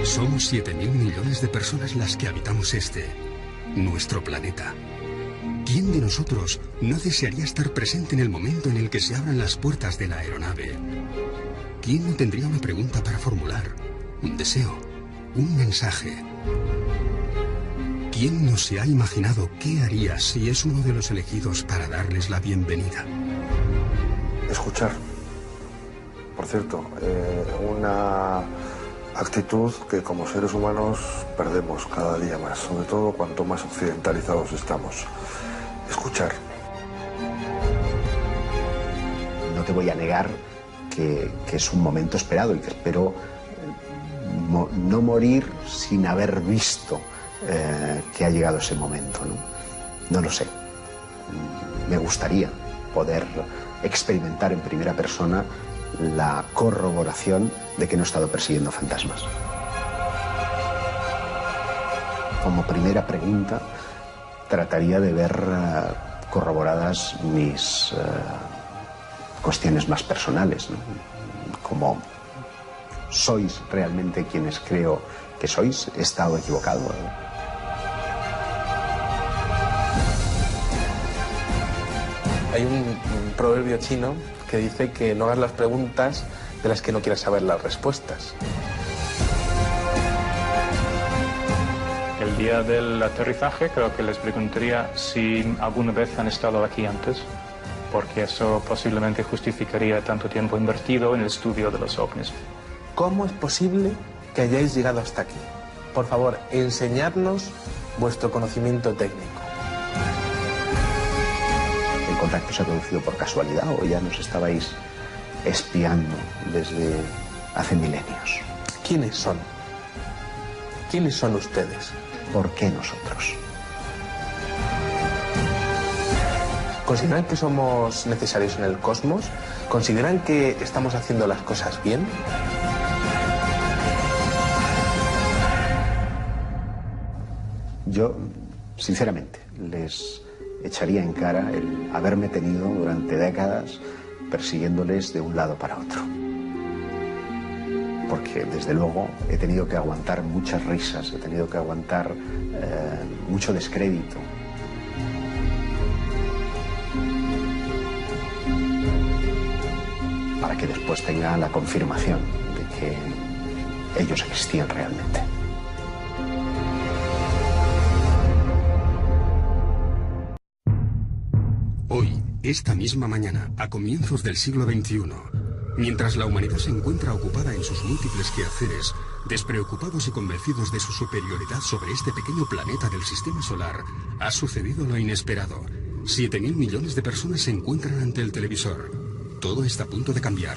Somos 7.000 millones de personas las que habitamos nuestro planeta. ¿Quién de nosotros no desearía estar presente en el momento en el que se abran las puertas de la aeronave? ¿Quién no tendría una pregunta para formular? Un deseo, un mensaje. ¿Quién no se ha imaginado qué haría si es uno de los elegidos para darles la bienvenida? Escuchar. Por cierto, una actitud que como seres humanos perdemos cada día más, sobre todo cuanto más occidentalizados estamos. Escuchar. No te voy a negar que es un momento esperado y que espero no morir sin haber visto que ha llegado ese momento, ¿no? No lo sé. Me gustaría poder experimentar en primera persona la corroboración de que no he estado persiguiendo fantasmas. Como primera pregunta, trataría de ver corroboradas mis cuestiones más personales, ¿no? Como, ¿sois realmente quienes creo que sois? ¿He estado equivocado? Hay un proverbio chino que dice que no hagas las preguntas de las que no quieras saber las respuestas. El día del aterrizaje creo que les preguntaría si alguna vez han estado aquí antes, porque eso posiblemente justificaría tanto tiempo invertido en el estudio de los ovnis. ¿Cómo es posible que hayáis llegado hasta aquí? Por favor, enseñadnos vuestro conocimiento técnico. ¿El contacto se ha producido por casualidad o ya nos estabais espiando desde hace milenios? ¿Quiénes son? ¿Quiénes son ustedes? ¿Por qué nosotros? ¿Consideran que somos necesarios en el cosmos? ¿Consideran que estamos haciendo las cosas bien? Yo, sinceramente, les echaría en cara el haberme tenido durante décadas persiguiéndoles de un lado para otro. Porque, desde luego, he tenido que aguantar muchas risas, he tenido que aguantar mucho descrédito. Para que después tenga la confirmación de que ellos existían realmente. Hoy, esta misma mañana, a comienzos del siglo XXI, mientras la humanidad se encuentra ocupada en sus múltiples quehaceres, despreocupados y convencidos de su superioridad sobre este pequeño planeta del sistema solar, ha sucedido lo inesperado. 7.000 millones de personas se encuentran ante el televisor. Todo está a punto de cambiar.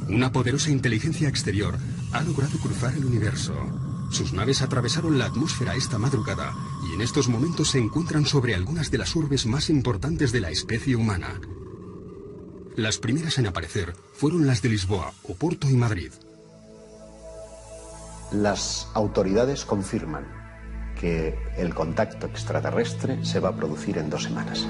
Una poderosa inteligencia exterior ha logrado cruzar el universo. Sus naves atravesaron la atmósfera esta madrugada y en estos momentos se encuentran sobre algunas de las urbes más importantes de la especie humana. Las primeras en aparecer fueron las de Lisboa, Oporto y Madrid. Las autoridades confirman que el contacto extraterrestre se va a producir en 2 semanas.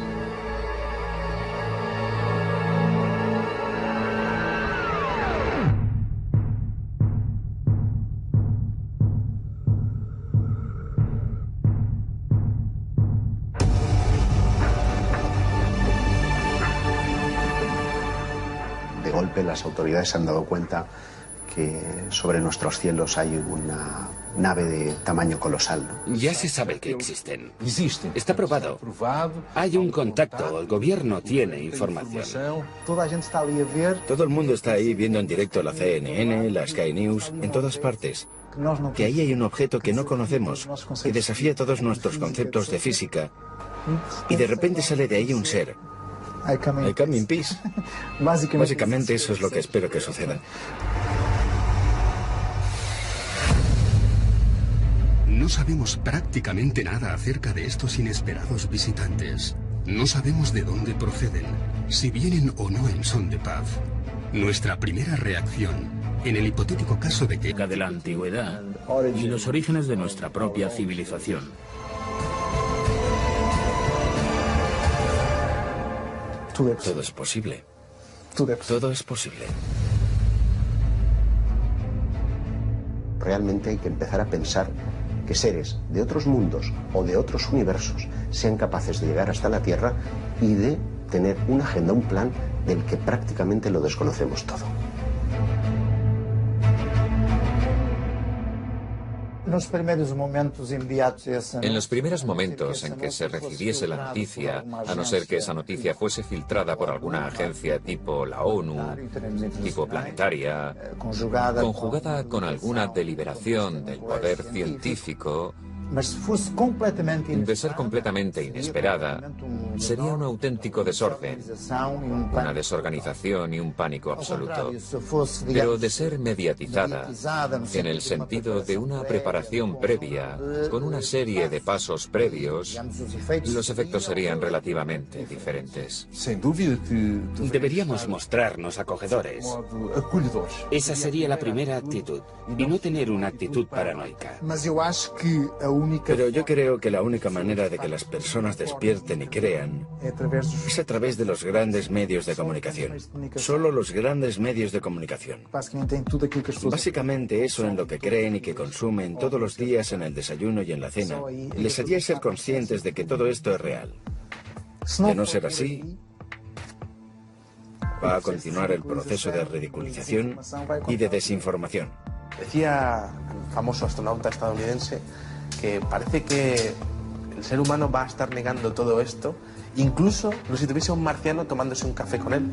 De golpe las autoridades se han dado cuenta que sobre nuestros cielos hay una nave de tamaño colosal, ¿no? Ya se sabe que existen. Está probado. Hay un contacto, el gobierno tiene información. Todo el mundo está ahí viendo en directo la CNN, la Sky News, en todas partes. Que ahí hay un objeto que no conocemos, que desafía todos nuestros conceptos de física. Y de repente sale de ahí un ser. I come in peace. Básicamente eso es lo que espero que suceda. No sabemos prácticamente nada acerca de estos inesperados visitantes. No sabemos de dónde proceden, si vienen o no en son de paz. Nuestra primera reacción, en el hipotético caso de que... de la antigüedad y los orígenes de nuestra propia civilización. Todo es posible. Todo es posible. Realmente hay que empezar a pensar que seres de otros mundos o de otros universos sean capaces de llegar hasta la Tierra y de tener una agenda, un plan del que prácticamente lo desconocemos todo. En los primeros momentos en que se recibiese la noticia, a no ser que esa noticia fuese filtrada por alguna agencia tipo la ONU, tipo planetaria, conjugada con alguna deliberación del poder científico, de ser completamente inesperada, sería un auténtico desorden, una desorganización y un pánico absoluto. Pero de ser mediatizada, en el sentido de una preparación previa, con una serie de pasos previos, los efectos serían relativamente diferentes. Deberíamos mostrarnos acogedores. Esa sería la primera actitud, y no tener una actitud paranoica. Pero yo creo que la única manera de que las personas despierten y crean es a través de los grandes medios de comunicación. Solo los grandes medios de comunicación. Básicamente eso en lo que creen y que consumen todos los días en el desayuno y en la cena, les haría ser conscientes de que todo esto es real. De no ser así, va a continuar el proceso de ridiculización y de desinformación. Decía el famoso astronauta estadounidense que parece que el ser humano va a estar negando todo esto, incluso si tuviese un marciano tomándose un café con él.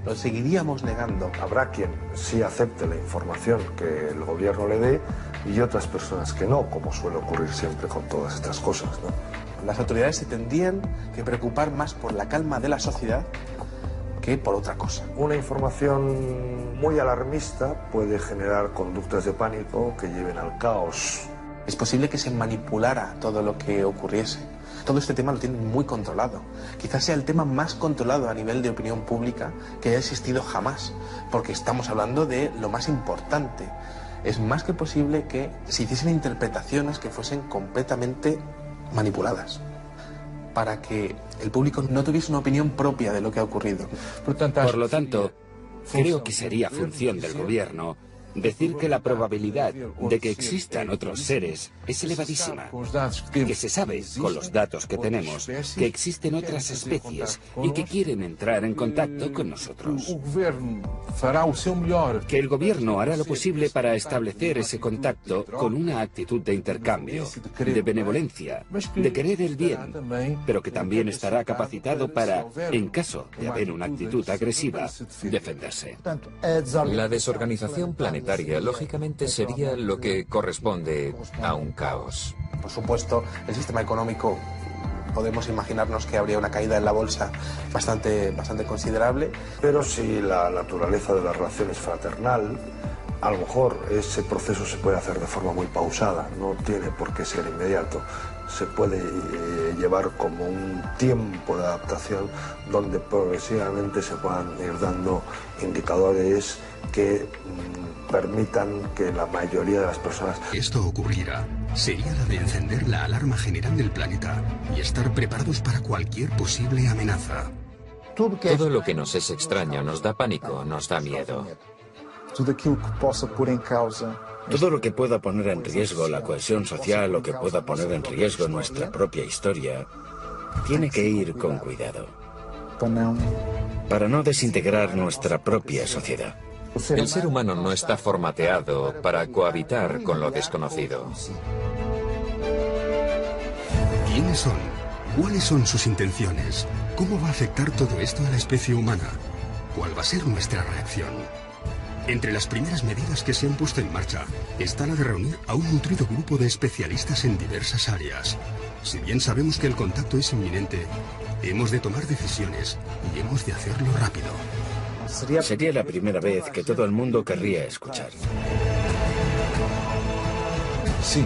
Lo seguiríamos negando. Habrá quien sí acepte la información que el gobierno le dé y otras personas que no, como suele ocurrir siempre con todas estas cosas, ¿no? Las autoridades se tendrían que preocupar más por la calma de la sociedad que por otra cosa. Una información muy alarmista puede generar conductas de pánico que lleven al caos. Es posible que se manipulara todo lo que ocurriese. Todo este tema lo tienen muy controlado. Quizás sea el tema más controlado a nivel de opinión pública que haya existido jamás, porque estamos hablando de lo más importante. Es más que posible que se hiciesen interpretaciones que fuesen completamente manipuladas, para que el público no tuviese una opinión propia de lo que ha ocurrido. Por lo tanto, creo que sería función del gobierno decir que la probabilidad de que existan otros seres es elevadísima, que se sabe, con los datos que tenemos, que existen otras especies y que quieren entrar en contacto con nosotros. Que el gobierno hará lo posible para establecer ese contacto con una actitud de intercambio, de benevolencia, de querer el bien, pero que también estará capacitado para, en caso de haber una actitud agresiva, defenderse. La desorganización planetaria, lógicamente, sería lo que corresponde a un caos. Por supuesto, el sistema económico, podemos imaginarnos que habría una caída en la bolsa bastante considerable. Pero si la naturaleza de la relación es fraternal, a lo mejor ese proceso se puede hacer de forma muy pausada, no tiene por qué ser inmediato. Se puede llevar como un tiempo de adaptación donde progresivamente se puedan ir dando indicadores que permitan que la mayoría de las personas... Esto ocurriera, sería la de encender la alarma general del planeta y estar preparados para cualquier posible amenaza. Todo lo que nos es extraño nos da pánico, nos da miedo. Todo lo que pueda poner en riesgo la cohesión social o que pueda poner en riesgo nuestra propia historia, tiene que ir con cuidado, para no desintegrar nuestra propia sociedad. El ser humano no está formateado para cohabitar con lo desconocido. ¿Quiénes son? ¿Cuáles son sus intenciones? ¿Cómo va a afectar todo esto a la especie humana? ¿Cuál va a ser nuestra reacción? Entre las primeras medidas que se han puesto en marcha está la de reunir a un nutrido grupo de especialistas en diversas áreas. Si bien sabemos que el contacto es inminente, hemos de tomar decisiones y hemos de hacerlo rápido. Sería la primera vez que todo el mundo querría escuchar. Sí,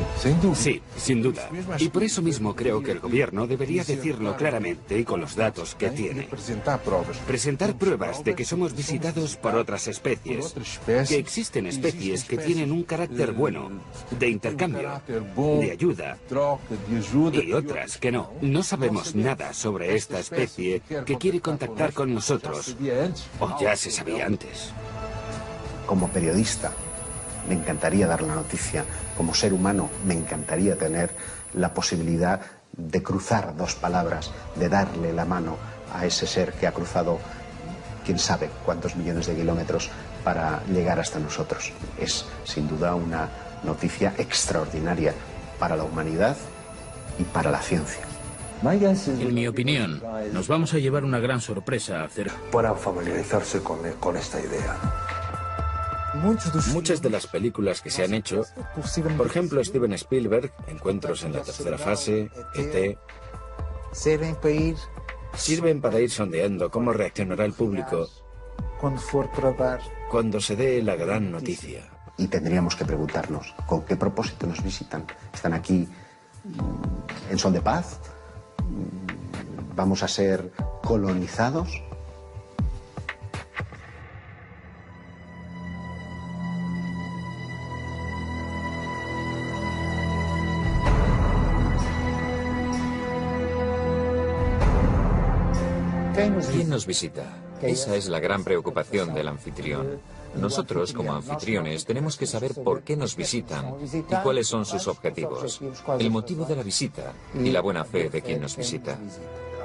sin duda. Y por eso mismo creo que el gobierno debería decirlo claramente y con los datos que tiene. Presentar pruebas de que somos visitados por otras especies, que existen especies que tienen un carácter bueno, de intercambio, de ayuda, y otras que no. No sabemos nada sobre esta especie que quiere contactar con nosotros, o ya se sabía antes. Como periodista, me encantaría dar la noticia. Como ser humano, me encantaría tener la posibilidad de cruzar dos palabras, de darle la mano a ese ser que ha cruzado quién sabe cuántos millones de kilómetros para llegar hasta nosotros. Es, sin duda, una noticia extraordinaria para la humanidad y para la ciencia. En mi opinión, nos vamos a llevar una gran sorpresa acerca. Puedan familiarizarse con esta idea. Muchas de las películas que se han hecho, por ejemplo Steven Spielberg, Encuentros en la tercera fase, E.T., sirven para ir sondeando cómo reaccionará el público cuando se dé la gran noticia. Y tendríamos que preguntarnos, ¿con qué propósito nos visitan? ¿Están aquí en son de paz? ¿Vamos a ser colonizados? ¿Quién nos visita? Esa es la gran preocupación del anfitrión. Nosotros, como anfitriones, tenemos que saber por qué nos visitan y cuáles son sus objetivos, el motivo de la visita y la buena fe de quien nos visita.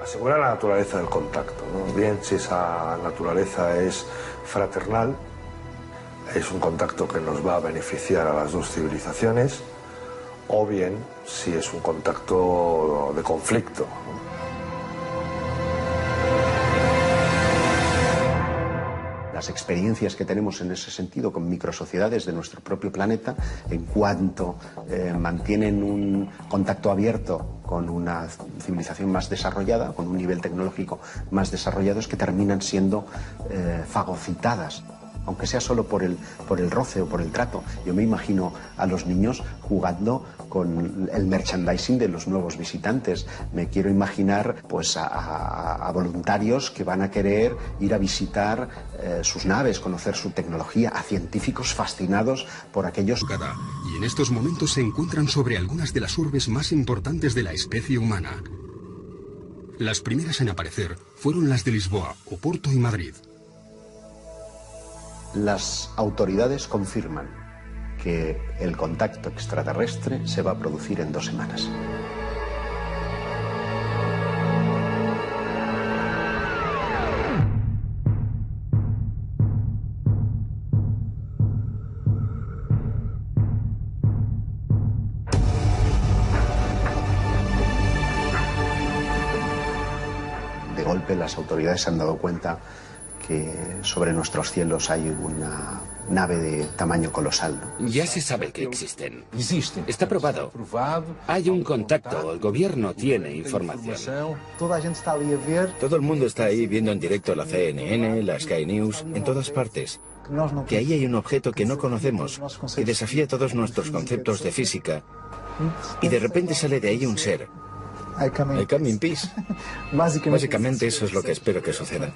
Asegurar la naturaleza del contacto, ¿no? Bien, si esa naturaleza es fraternal, es un contacto que nos va a beneficiar a las dos civilizaciones, o bien si es un contacto de conflicto, ¿no? Las experiencias que tenemos en ese sentido con microsociedades de nuestro propio planeta, en cuanto mantienen un contacto abierto con una civilización más desarrollada, con un nivel tecnológico más desarrollado, es que terminan siendo fagocitadas, aunque sea solo por el roce o por el trato. Yo me imagino a los niños jugando con el merchandising de los nuevos visitantes. Me quiero imaginar pues a voluntarios que van a querer ir a visitar sus naves, conocer su tecnología, a científicos fascinados por aquellos... Y en estos momentos se encuentran sobre algunas de las urbes más importantes de la especie humana. Las primeras en aparecer fueron las de Lisboa, Oporto y Madrid. Las autoridades confirman que el contacto extraterrestre se va a producir en 2 semanas. De golpe las autoridades se han dado cuenta que sobre nuestros cielos hay una nave de tamaño colosal, ¿no? Ya se sabe que existen. Está probado. Hay un contacto, el gobierno tiene información. Todo el mundo está ahí viendo en directo la CNN, la Sky News, en todas partes. Que ahí hay un objeto que no conocemos, que desafía todos nuestros conceptos de física. Y de repente sale de ahí un ser. I come in peace. Básicamente eso es lo que espero que suceda.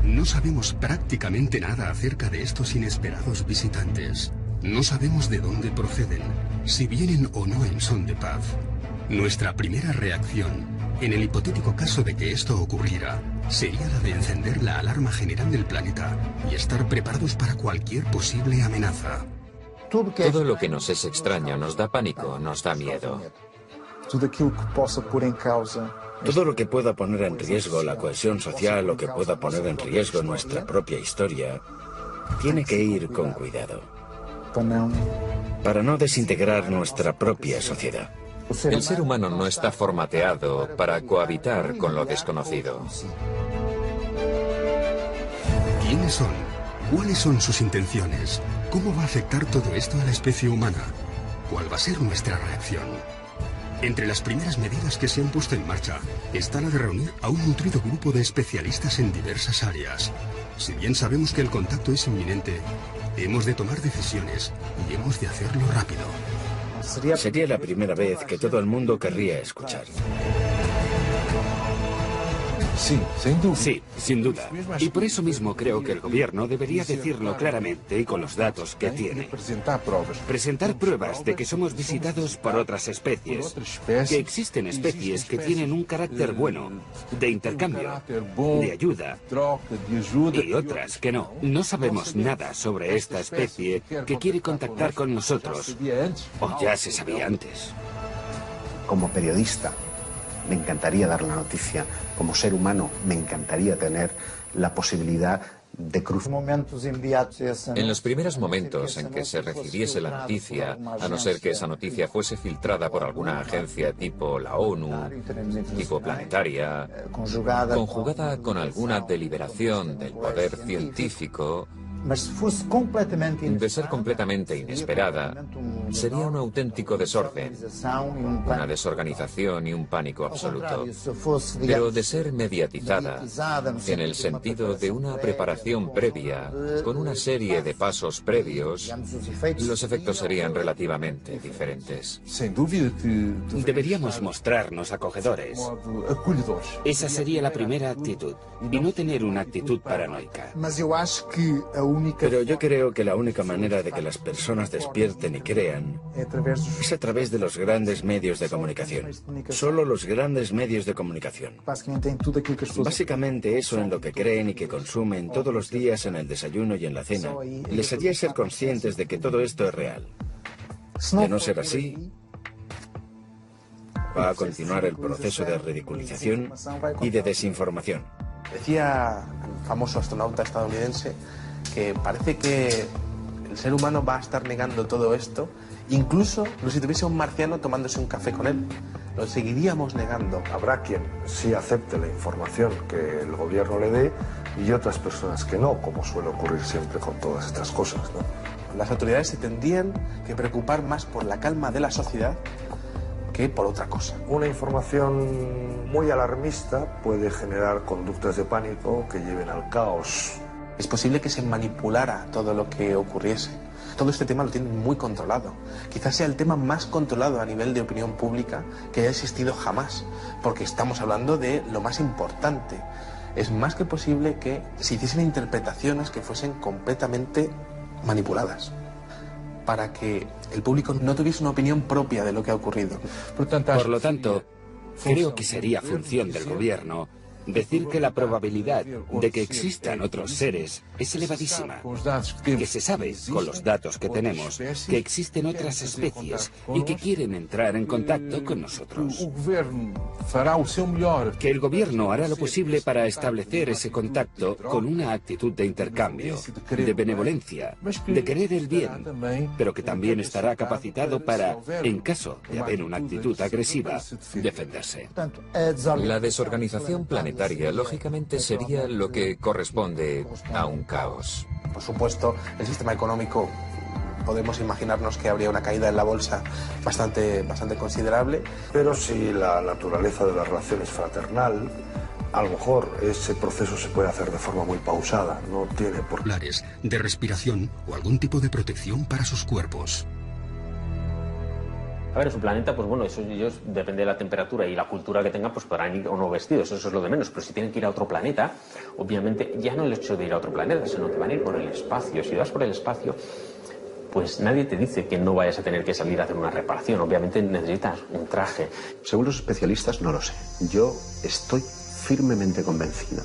No sabemos prácticamente nada acerca de estos inesperados visitantes. No sabemos de dónde proceden, si vienen o no en son de paz. Nuestra primera reacción, en el hipotético caso de que esto ocurriera, sería la de encender la alarma general del planeta y estar preparados para cualquier posible amenaza. Todo lo que nos es extraño nos da pánico, nos da miedo. Todo lo que pueda poner en riesgo la cohesión social o que pueda poner en riesgo nuestra propia historia, tiene que ir con cuidado. Para no desintegrar nuestra propia sociedad. El ser humano no está formateado para cohabitar con lo desconocido. ¿Quiénes son? ¿Cuáles son sus intenciones? ¿Cómo va a afectar todo esto a la especie humana? ¿Cuál va a ser nuestra reacción? Entre las primeras medidas que se han puesto en marcha está la de reunir a un nutrido grupo de especialistas en diversas áreas. Si bien sabemos que el contacto es inminente, hemos de tomar decisiones y hemos de hacerlo rápido. Sería la primera vez que todo el mundo querría escuchar. Sí, sin duda. Y por eso mismo creo que el gobierno debería decirlo claramente y con los datos que tiene. Presentar pruebas de que somos visitados por otras especies, que existen especies que tienen un carácter bueno, de intercambio, de ayuda, y otras que no. No sabemos nada sobre esta especie que quiere contactar con nosotros, o ya se sabía antes. Como periodista, me encantaría dar la noticia. Como ser humano, me encantaría tener la posibilidad de cruzar. En los primeros momentos en que se recibiese la noticia, a no ser que esa noticia fuese filtrada por alguna agencia tipo la ONU, tipo planetaria, conjugada con alguna deliberación del poder científico, de ser completamente inesperada, sería un auténtico desorden, una desorganización y un pánico absoluto. Pero de ser mediatizada, en el sentido de una preparación previa, con una serie de pasos previos, los efectos serían relativamente diferentes. Deberíamos mostrarnos acogedores. Esa sería la primera actitud, y no tener una actitud paranoica. Pero yo creo que la única manera de que las personas despierten y crean es a través de los grandes medios de comunicación. Solo los grandes medios de comunicación. Básicamente eso en lo que creen y que consumen todos los días en el desayuno y en la cena, les haría ser conscientes de que todo esto es real. De no ser así, va a continuar el proceso de ridiculización y de desinformación. Decía el famoso astronauta estadounidense que parece que el ser humano va a estar negando todo esto, incluso si tuviese un marciano tomándose un café con él. Lo seguiríamos negando. Habrá quien sí acepte la información que el gobierno le dé y otras personas que no, como suele ocurrir siempre con todas estas cosas, ¿no? Las autoridades se tendrían que preocupar más por la calma de la sociedad que por otra cosa. Una información muy alarmista puede generar conductas de pánico que lleven al caos. Es posible que se manipulara todo lo que ocurriese. Todo este tema lo tienen muy controlado. Quizás sea el tema más controlado a nivel de opinión pública que haya existido jamás, porque estamos hablando de lo más importante. Es más que posible que se hiciesen interpretaciones que fuesen completamente manipuladas, para que el público no tuviese una opinión propia de lo que ha ocurrido. Por lo tanto, creo que sería función del gobierno decir que la probabilidad de que existan otros seres es elevadísima, que se sabe, con los datos que tenemos, que existen otras especies y que quieren entrar en contacto con nosotros. Que el gobierno hará lo posible para establecer ese contacto con una actitud de intercambio, de benevolencia, de querer el bien, pero que también estará capacitado para, en caso de haber una actitud agresiva, defenderse. La desorganización planetaria, lógicamente, sería lo que corresponde a un caos. Por supuesto, el sistema económico, podemos imaginarnos que habría una caída en la bolsa bastante considerable. Pero si la naturaleza de la relación es fraternal, a lo mejor ese proceso se puede hacer de forma muy pausada, no tiene por qué. De respiración o algún tipo de protección para sus cuerpos. A ver, en su planeta, pues bueno, eso ellos, depende de la temperatura y la cultura que tengan, pues podrán ir o no vestidos, eso es lo de menos. Pero si tienen que ir a otro planeta, obviamente, ya no el hecho de ir a otro planeta, sino que van a ir por el espacio. Si vas por el espacio, pues nadie te dice que no vayas a tener que salir a hacer una reparación. Obviamente necesitas un traje. Según los especialistas, no lo sé. Yo estoy firmemente convencido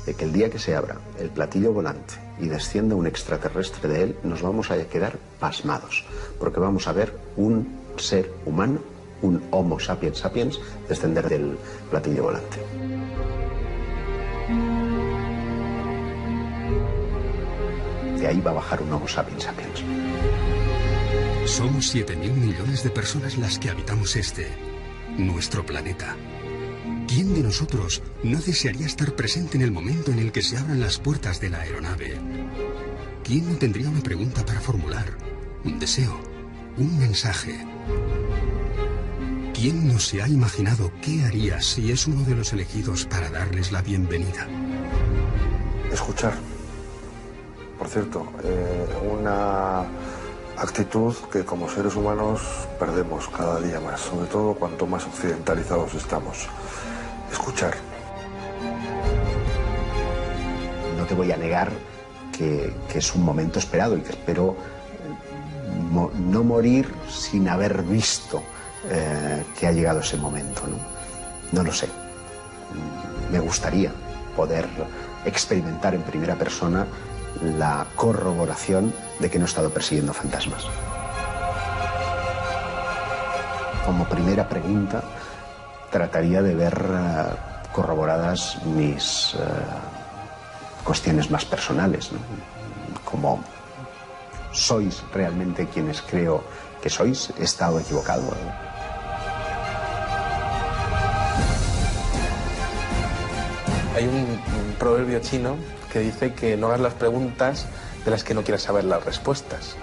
de que el día que se abra el platillo volante y descienda un extraterrestre de él, nos vamos a quedar pasmados, porque vamos a ver un ser humano, un Homo sapiens sapiens, descender del platillo volante. De ahí va a bajar un Homo sapiens sapiens. Somos 7.000 millones de personas las que habitamos nuestro planeta. ¿Quién de nosotros no desearía estar presente en el momento en el que se abran las puertas de la aeronave? ¿Quién no tendría una pregunta para formular? Un deseo, un mensaje. ¿Quién no se ha imaginado qué haría si es uno de los elegidos para darles la bienvenida? Escuchar. Por cierto, una actitud que como seres humanos perdemos cada día más, sobre todo cuanto más occidentalizados estamos. Escuchar. No te voy a negar que es un momento esperado y que espero no morir sin haber visto que ha llegado ese momento, ¿no? No lo sé. Me gustaría poder experimentar en primera persona la corroboración de que no he estado persiguiendo fantasmas. Como primera pregunta, trataría de ver corroboradas mis cuestiones más personales, ¿no? Como, ¿sois realmente quienes creo que sois? ¿He estado equivocado? Hay un proverbio chino que dice que no hagas las preguntas de las que no quieras saber las respuestas.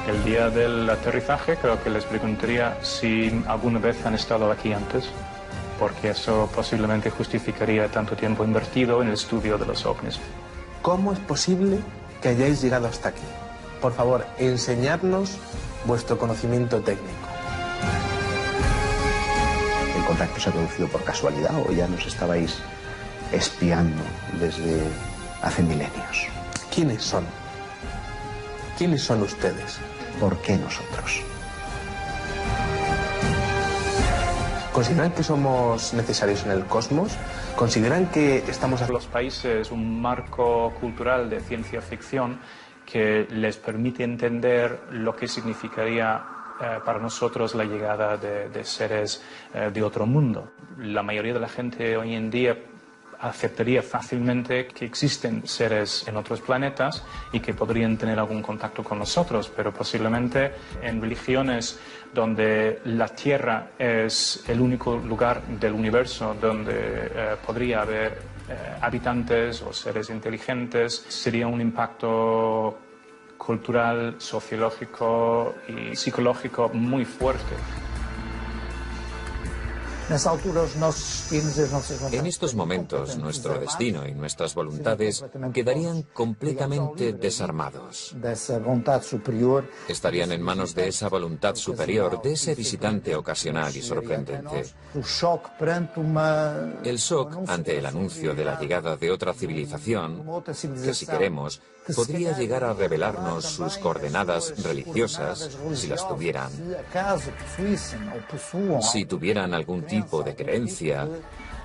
El día del aterrizaje creo que les preguntaría si alguna vez han estado aquí antes, porque eso posiblemente justificaría tanto tiempo invertido en el estudio de los ovnis. ¿Cómo es posible que hayáis llegado hasta aquí? Por favor, enseñadnos vuestro conocimiento técnico. ¿El contacto se ha producido por casualidad o ya nos estabais espiando desde hace milenios? ¿Quiénes son? ¿Quiénes son ustedes? ¿Por qué nosotros? ¿Consideran que somos necesarios en el cosmos? ¿Consideran que estamos... a los países un marco cultural de ciencia ficción que les permite entender lo que significaría para nosotros la llegada de seres de otro mundo? La mayoría de la gente hoy en día aceptaría fácilmente que existen seres en otros planetas y que podrían tener algún contacto con nosotros, pero posiblemente en religiones donde la Tierra es el único lugar del universo donde podría haber habitantes o seres inteligentes, sería un impacto cultural, sociológico y psicológico muy fuerte. En estos momentos, nuestro destino y nuestras voluntades quedarían completamente desarmados. Estarían en manos de esa voluntad superior, de ese visitante ocasional y sorprendente. El shock ante el anuncio de la llegada de otra civilización, que si queremos, podría llegar a revelarnos sus coordenadas religiosas, si las tuvieran. Si tuvieran algún tipo tipo de creencia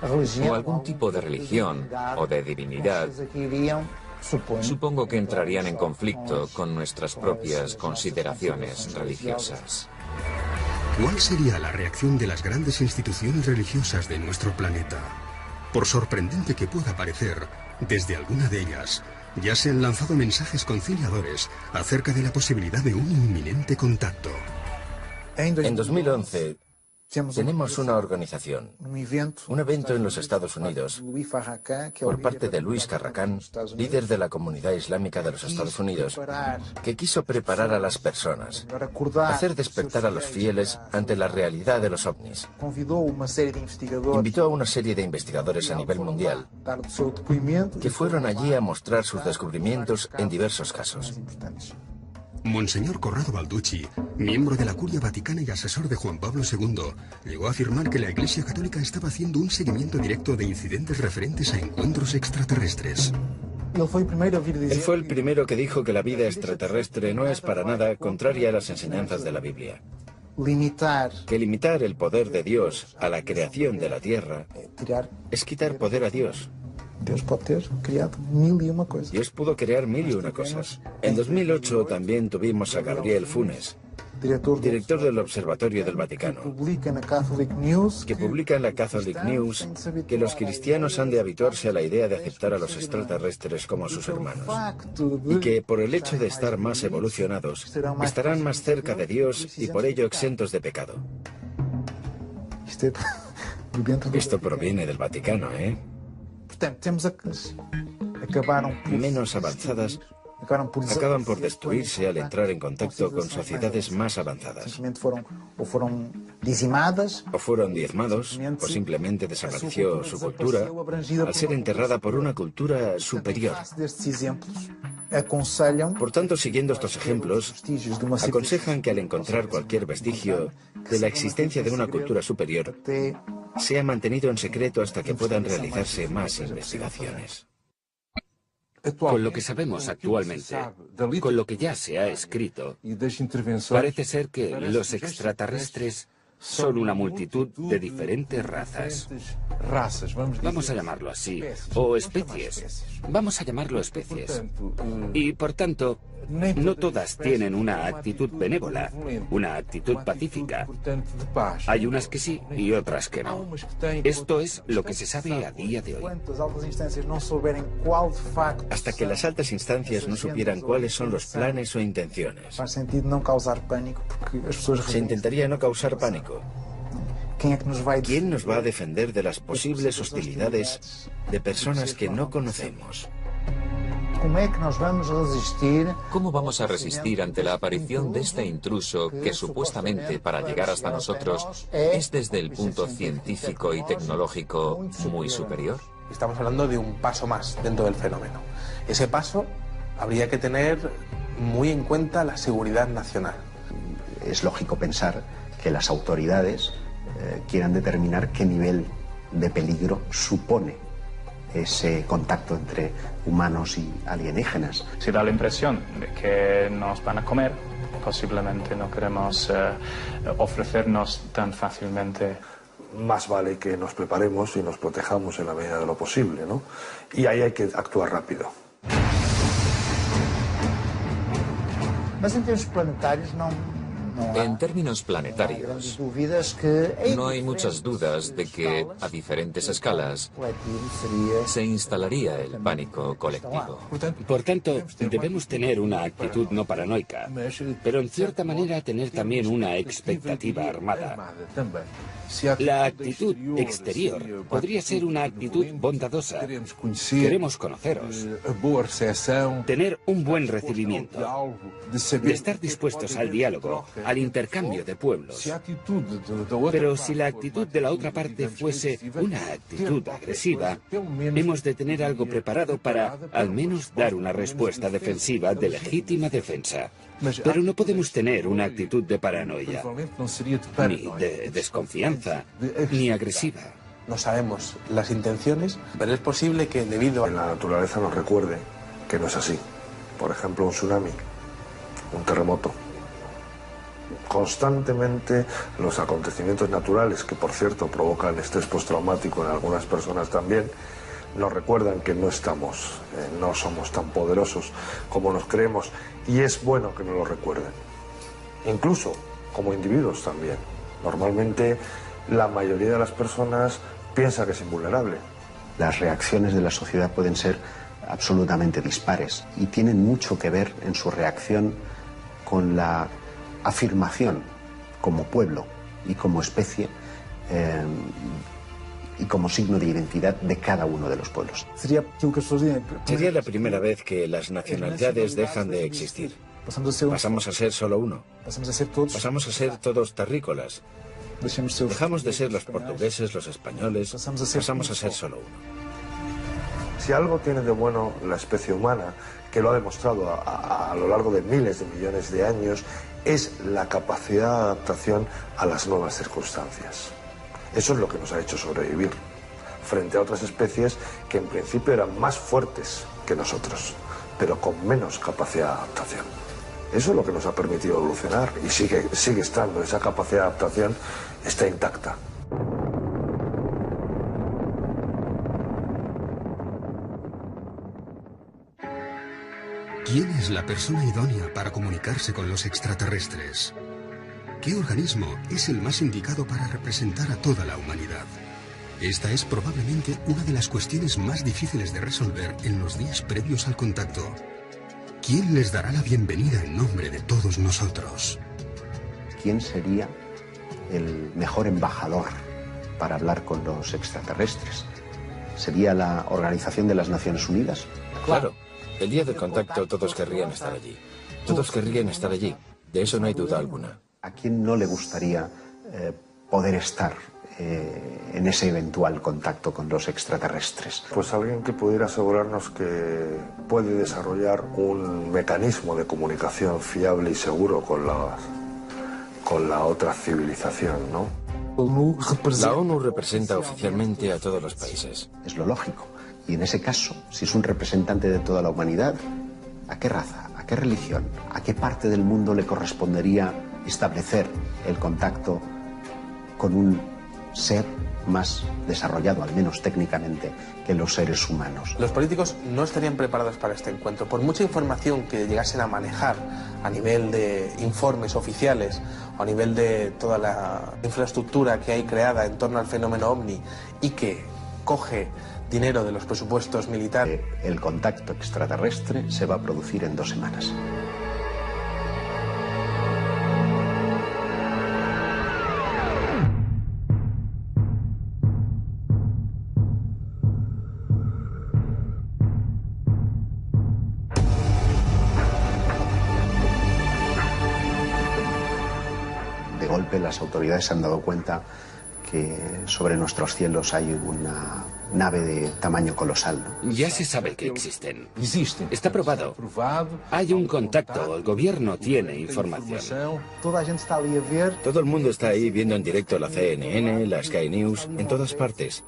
o algún tipo de religión o de divinidad, supongo que entrarían en conflicto con nuestras propias consideraciones religiosas. ¿Cuál sería la reacción de las grandes instituciones religiosas de nuestro planeta? Por sorprendente que pueda parecer, desde alguna de ellas ya se han lanzado mensajes conciliadores acerca de la posibilidad de un inminente contacto. En 2011 tenemos una organización, un evento en los Estados Unidos, por parte de Luis Farrakhan, líder de la comunidad islámica de los Estados Unidos, que quiso preparar a las personas, hacer despertar a los fieles ante la realidad de los ovnis. Invitó a una serie de investigadores a nivel mundial, que fueron allí a mostrar sus descubrimientos en diversos casos. Monseñor Corrado Balducci, miembro de la Curia Vaticana y asesor de Juan Pablo II, llegó a afirmar que la Iglesia Católica estaba haciendo un seguimiento directo de incidentes referentes a encuentros extraterrestres. Él fue el primero que dijo que la vida extraterrestre no es para nada contraria a las enseñanzas de la Biblia. Que limitar el poder de Dios a la creación de la Tierra es quitar poder a Dios. Dios pudo crear mil y una cosas. En 2008 también tuvimos a Gabriel Funes, director del Observatorio del Vaticano, que publica en la Catholic News que los cristianos han de habituarse a la idea de aceptar a los extraterrestres como sus hermanos, y que por el hecho de estar más evolucionados, estarán más cerca de Dios y por ello exentos de pecado. Esto proviene del Vaticano, ¿eh? Menos avanzadas acaban por destruirse al entrar en contacto con sociedades más avanzadas. O fueron diezmados, o simplemente desapareció su cultura al ser enterrada por una cultura superior. Por tanto, siguiendo estos ejemplos, aconsejan que al encontrar cualquier vestigio de la existencia de una cultura superior, sea mantenido en secreto hasta que puedan realizarse más investigaciones. Con lo que sabemos actualmente, con lo que ya se ha escrito, parece ser que los extraterrestres son una multitud de diferentes razas. Vamos a llamarlo así, o especies. Vamos a llamarlo especies. Y por tanto, no todas tienen una actitud benévola, una actitud pacífica. Hay unas que sí y otras que no. Esto es lo que se sabe a día de hoy. Hasta que las altas instancias no supieran cuáles son los planes o intenciones. Se intentaría no causar pánico. ¿Quién nos va a defender de las posibles hostilidades de personas que no conocemos? ¿Cómo vamos a resistir ante la aparición de este intruso que supuestamente para llegar hasta nosotros es desde el punto científico y tecnológico muy superior? Estamos hablando de un paso más dentro del fenómeno. Ese paso habría que tener muy en cuenta la seguridad nacional. Es lógico pensar que las autoridades quieran determinar qué nivel de peligro supone ese contacto entre humanos y alienígenas. Si da la impresión de que nos van a comer, posiblemente no queremos ofrecernos tan fácilmente. Más vale que nos preparemos y nos protejamos en la medida de lo posible, ¿no? Y ahí hay que actuar rápido. En términos planetarios, no hay muchas dudas de que, a diferentes escalas, se instalaría el pánico colectivo. Por tanto, debemos tener una actitud no paranoica, pero en cierta manera tener también una expectativa armada. La actitud exterior podría ser una actitud bondadosa. Queremos conoceros, tener un buen recibimiento, de estar dispuestos al diálogo, al intercambio de pueblos. Pero si la actitud de la otra parte fuese una actitud agresiva, hemos de tener algo preparado para, al menos, dar una respuesta defensiva de legítima defensa. Pero no podemos tener una actitud de paranoia, ni de desconfianza, ni agresiva. No sabemos las intenciones, pero es posible que debido a la naturaleza nos recuerde que no es así. Por ejemplo, un tsunami, un terremoto. constantemente los acontecimientos naturales, que por cierto provocan estrés postraumático en algunas personas también, nos recuerdan que no somos tan poderosos como nos creemos, y es bueno que nos lo recuerden, incluso como individuos también. Normalmente la mayoría de las personas piensa que es invulnerable. Las reacciones de la sociedad pueden ser absolutamente dispares y tienen mucho que ver en su reacción con la afirmación como pueblo y como especie y como signo de identidad de cada uno de los pueblos. Sería la primera vez que las nacionalidades dejan de existir. Pasamos a ser solo uno. Pasamos a ser todos terrícolas. Dejamos de ser los portugueses, los españoles. Pasamos a ser solo uno. Si algo tiene de bueno la especie humana, que lo ha demostrado a lo largo de miles de millones de años, es la capacidad de adaptación a las nuevas circunstancias. Eso es lo que nos ha hecho sobrevivir frente a otras especies que en principio eran más fuertes que nosotros, pero con menos capacidad de adaptación. Eso es lo que nos ha permitido evolucionar y sigue estando, esa capacidad de adaptación está intacta. ¿Quién es la persona idónea para comunicarse con los extraterrestres? ¿Qué organismo es el más indicado para representar a toda la humanidad? Esta es probablemente una de las cuestiones más difíciles de resolver en los días previos al contacto. ¿Quién les dará la bienvenida en nombre de todos nosotros? ¿Quién sería el mejor embajador para hablar con los extraterrestres? ¿Sería la Organización de las Naciones Unidas? Claro. El día del contacto todos querrían estar allí. Todos querrían estar allí. De eso no hay duda alguna. ¿A quién no le gustaría poder estar en ese eventual contacto con los extraterrestres? Pues alguien que pudiera asegurarnos que puede desarrollar un mecanismo de comunicación fiable y seguro con la otra civilización, ¿no? La ONU representa oficialmente a todos los países. Es lo lógico. Y en ese caso, si es un representante de toda la humanidad, ¿a qué raza, a qué religión, a qué parte del mundo le correspondería establecer el contacto con un ser más desarrollado, al menos técnicamente, que los seres humanos? Los políticos no estarían preparados para este encuentro. Por mucha información que llegasen a manejar a nivel de informes oficiales o a nivel de toda la infraestructura que hay creada en torno al fenómeno OVNI y que coge dinero de los presupuestos militares. El contacto extraterrestre se va a producir en 2 semanas. De golpe las autoridades se han dado cuenta que sobre nuestros cielos hay una nave de tamaño colosal, ¿no? Ya se sabe que existen. Está probado. Hay un contacto, el gobierno tiene información. Todo el mundo está ahí viendo en directo la CNN, la Sky News, en todas partes.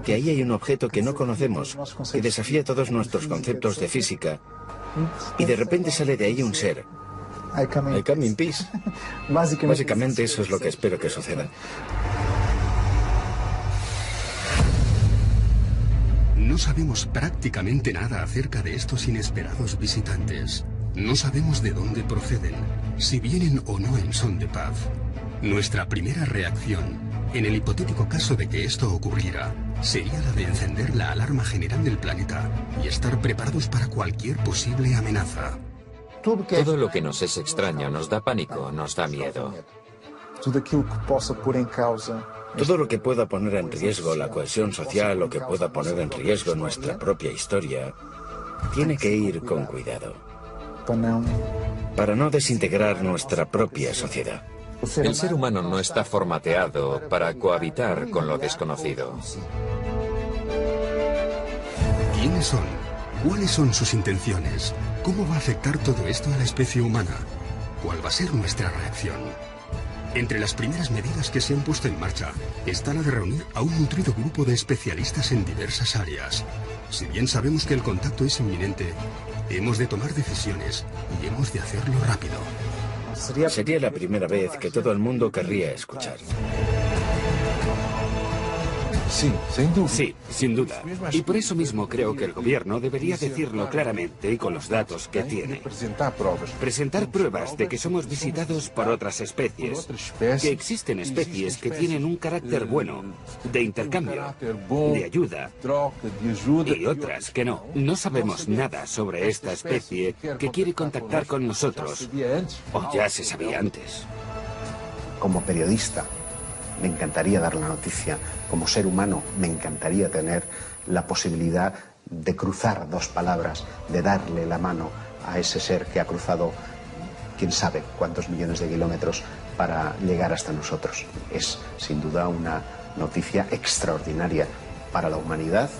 Que ahí hay un objeto que no conocemos, que desafía todos nuestros conceptos de física. Y de repente sale de ahí un ser. I come in peace. Básicamente eso es lo que espero que suceda. No sabemos prácticamente nada acerca de estos inesperados visitantes. No sabemos de dónde proceden, si vienen o no en son de paz. Nuestra primera reacción, en el hipotético caso de que esto ocurriera, sería la de encender la alarma general del planeta y estar preparados para cualquier posible amenaza. Todo lo que nos es extraño nos da pánico, nos da miedo. Todo lo que pueda poner en riesgo la cohesión social o que pueda poner en riesgo nuestra propia historia, tiene que ir con cuidado. Para no desintegrar nuestra propia sociedad. El ser humano no está formateado para cohabitar con lo desconocido. ¿Quiénes son? ¿Cuáles son sus intenciones? ¿Cómo va a afectar todo esto a la especie humana? ¿Cuál va a ser nuestra reacción? Entre las primeras medidas que se han puesto en marcha está la de reunir a un nutrido grupo de especialistas en diversas áreas. Si bien sabemos que el contacto es inminente, hemos de tomar decisiones y hemos de hacerlo rápido. Sería la primera vez que todo el mundo querría escuchar. Sí, sin duda. Y por eso mismo creo que el gobierno debería decirlo claramente y con los datos que tiene. Presentar pruebas de que somos visitados por otras especies, que existen especies que tienen un carácter bueno, de intercambio, de ayuda, y otras que no. No sabemos nada sobre esta especie que quiere contactar con nosotros, o ya se sabía antes. Como periodista, me encantaría dar la noticia. Como ser humano, me encantaría tener la posibilidad de cruzar dos palabras, de darle la mano a ese ser que ha cruzado quién sabe cuántos millones de kilómetros para llegar hasta nosotros. Es, sin duda, una noticia extraordinaria para la humanidad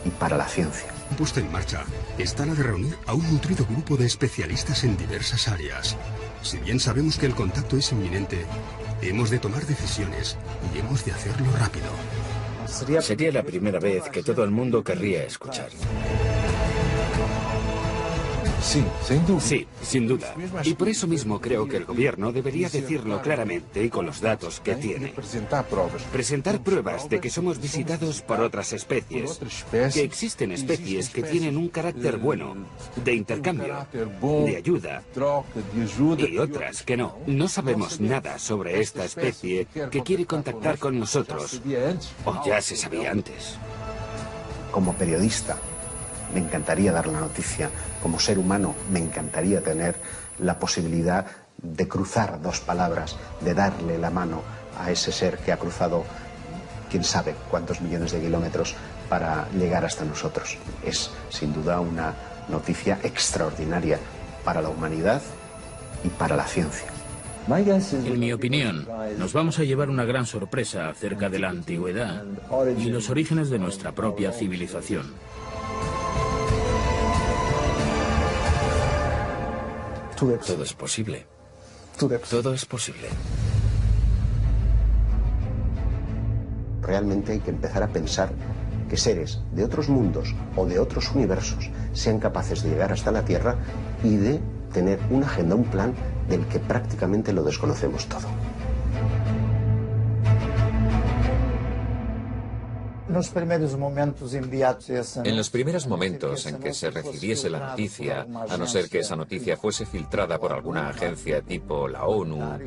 y para la ciencia. Puesta en marcha está la de reunir a un nutrido grupo de especialistas en diversas áreas. Si bien sabemos que el contacto es inminente, hemos de tomar decisiones y hemos de hacerlo rápido. Sería la primera vez que todo el mundo querría escuchar. Sí, sin duda. Y por eso mismo creo que el gobierno debería decirlo claramente y con los datos que tiene. Presentar pruebas de que somos visitados por otras especies, que existen especies que tienen un carácter bueno, de intercambio, de ayuda, y otras que no. No sabemos nada sobre esta especie que quiere contactar con nosotros, o ya se sabía antes. Como periodista, me encantaría dar la noticia. Como ser humano, me encantaría tener la posibilidad de cruzar dos palabras, de darle la mano a ese ser que ha cruzado quién sabe cuántos millones de kilómetros para llegar hasta nosotros. Es, sin duda, una noticia extraordinaria para la humanidad y para la ciencia. En mi opinión, nos vamos a llevar una gran sorpresa acerca de la antigüedad y los orígenes de nuestra propia civilización. Todo es posible. Todo es posible. Realmente hay que empezar a pensar que seres de otros mundos o de otros universos sean capaces de llegar hasta la Tierra y de tener una agenda, un plan del que prácticamente lo desconocemos todo. En los primeros momentos en que se recibiese la noticia, a no ser que esa noticia fuese filtrada por alguna agencia tipo la ONU,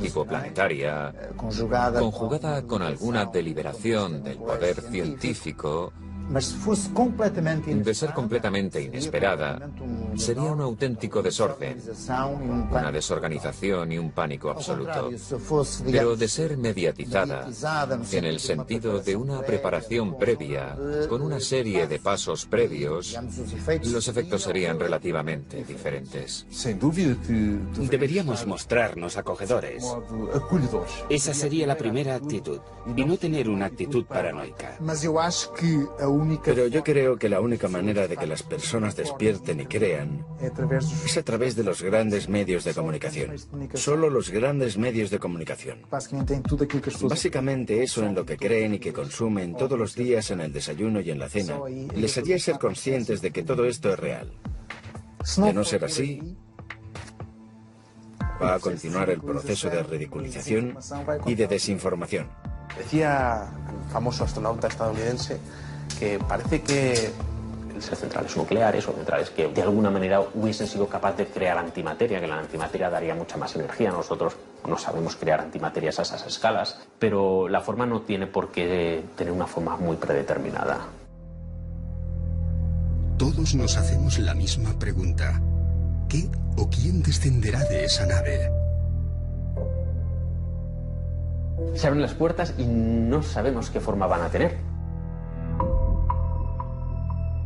tipo planetaria, conjugada con alguna deliberación del poder científico, de ser completamente inesperada, sería un auténtico desorden, una desorganización y un pánico absoluto. Pero de ser mediatizada, en el sentido de una preparación previa, con una serie de pasos previos, los efectos serían relativamente diferentes. Deberíamos mostrarnos acogedores. Esa sería la primera actitud, y no tener una actitud paranoica. Pero yo creo que la única manera de que las personas despierten y crean es a través de los grandes medios de comunicación. Solo los grandes medios de comunicación. Básicamente eso en lo que creen y que consumen todos los días en el desayuno y en la cena. Les haría ser conscientes de que todo esto es real. De no ser así, va a continuar el proceso de ridiculización y de desinformación. Decía el famoso astronauta estadounidense que parece que el ser centrales nucleares o centrales que de alguna manera hubiesen sido capaces de crear antimateria, que la antimateria daría mucha más energía. Nosotros no sabemos crear antimaterias a esas escalas, pero la forma no tiene por qué tener una forma muy predeterminada. Todos nos hacemos la misma pregunta. ¿Qué o quién descenderá de esa nave? Se abren las puertas y no sabemos qué forma van a tener.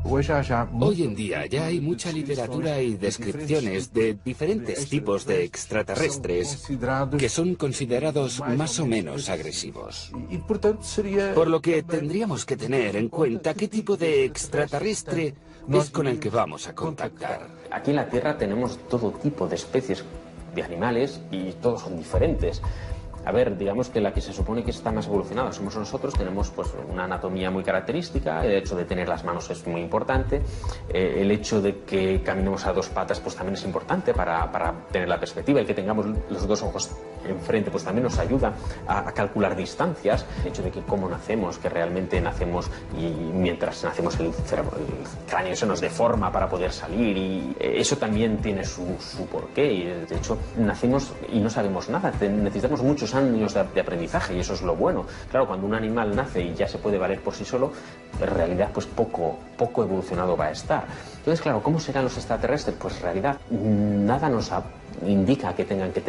Hoy en día ya hay mucha literatura y descripciones de diferentes tipos de extraterrestres que son considerados más o menos agresivos. Por lo que tendríamos que tener en cuenta qué tipo de extraterrestre es con el que vamos a contactar. Aquí en la Tierra tenemos todo tipo de especies de animales y todos son diferentes. a ver, digamos que la que se supone que está más evolucionada somos nosotros, tenemos pues una anatomía muy característica, el hecho de tener las manos es muy importante, el hecho de que caminemos a dos patas pues también es importante para tener la perspectiva, el que tengamos los dos ojos enfrente pues también nos ayuda a calcular distancias, el hecho de que cómo nacemos, que realmente nacemos y mientras nacemos el cráneo se nos deforma para poder salir y eso también tiene su porqué y de hecho nacemos y no sabemos nada, necesitamos muchos años de aprendizaje y eso es lo bueno. Claro, cuando un animal nace y ya se puede valer por sí solo, en realidad pues poco evolucionado va a estar. Entonces, claro, ¿cómo serán los extraterrestres? Pues en realidad nada nos indica que tengan que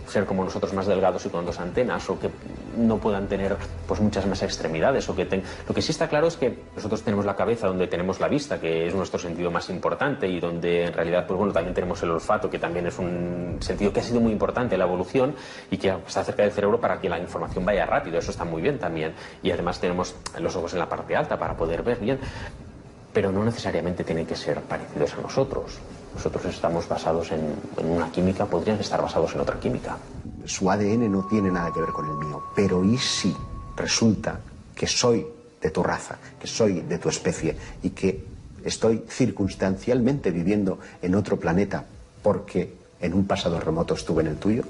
ser como nosotros más delgados y con dos antenas o que no puedan tener pues muchas más extremidades o que lo que sí está claro es que nosotros tenemos la cabeza donde tenemos la vista, que es nuestro sentido más importante y donde en realidad pues bueno también tenemos el olfato, que también es un sentido que ha sido muy importante en la evolución y que está cerca del cerebro para que la información vaya rápido, eso está muy bien también y además tenemos los ojos en la parte alta para poder ver bien, pero no necesariamente tienen que ser parecidos a nosotros. Nosotros estamos basados en una química, podrían estar basados en otra química. Su ADN no tiene nada que ver con el mío, pero ¿y si resulta que soy de tu raza, que soy de tu especie y que estoy circunstancialmente viviendo en otro planeta porque en un pasado remoto estuve en el tuyo?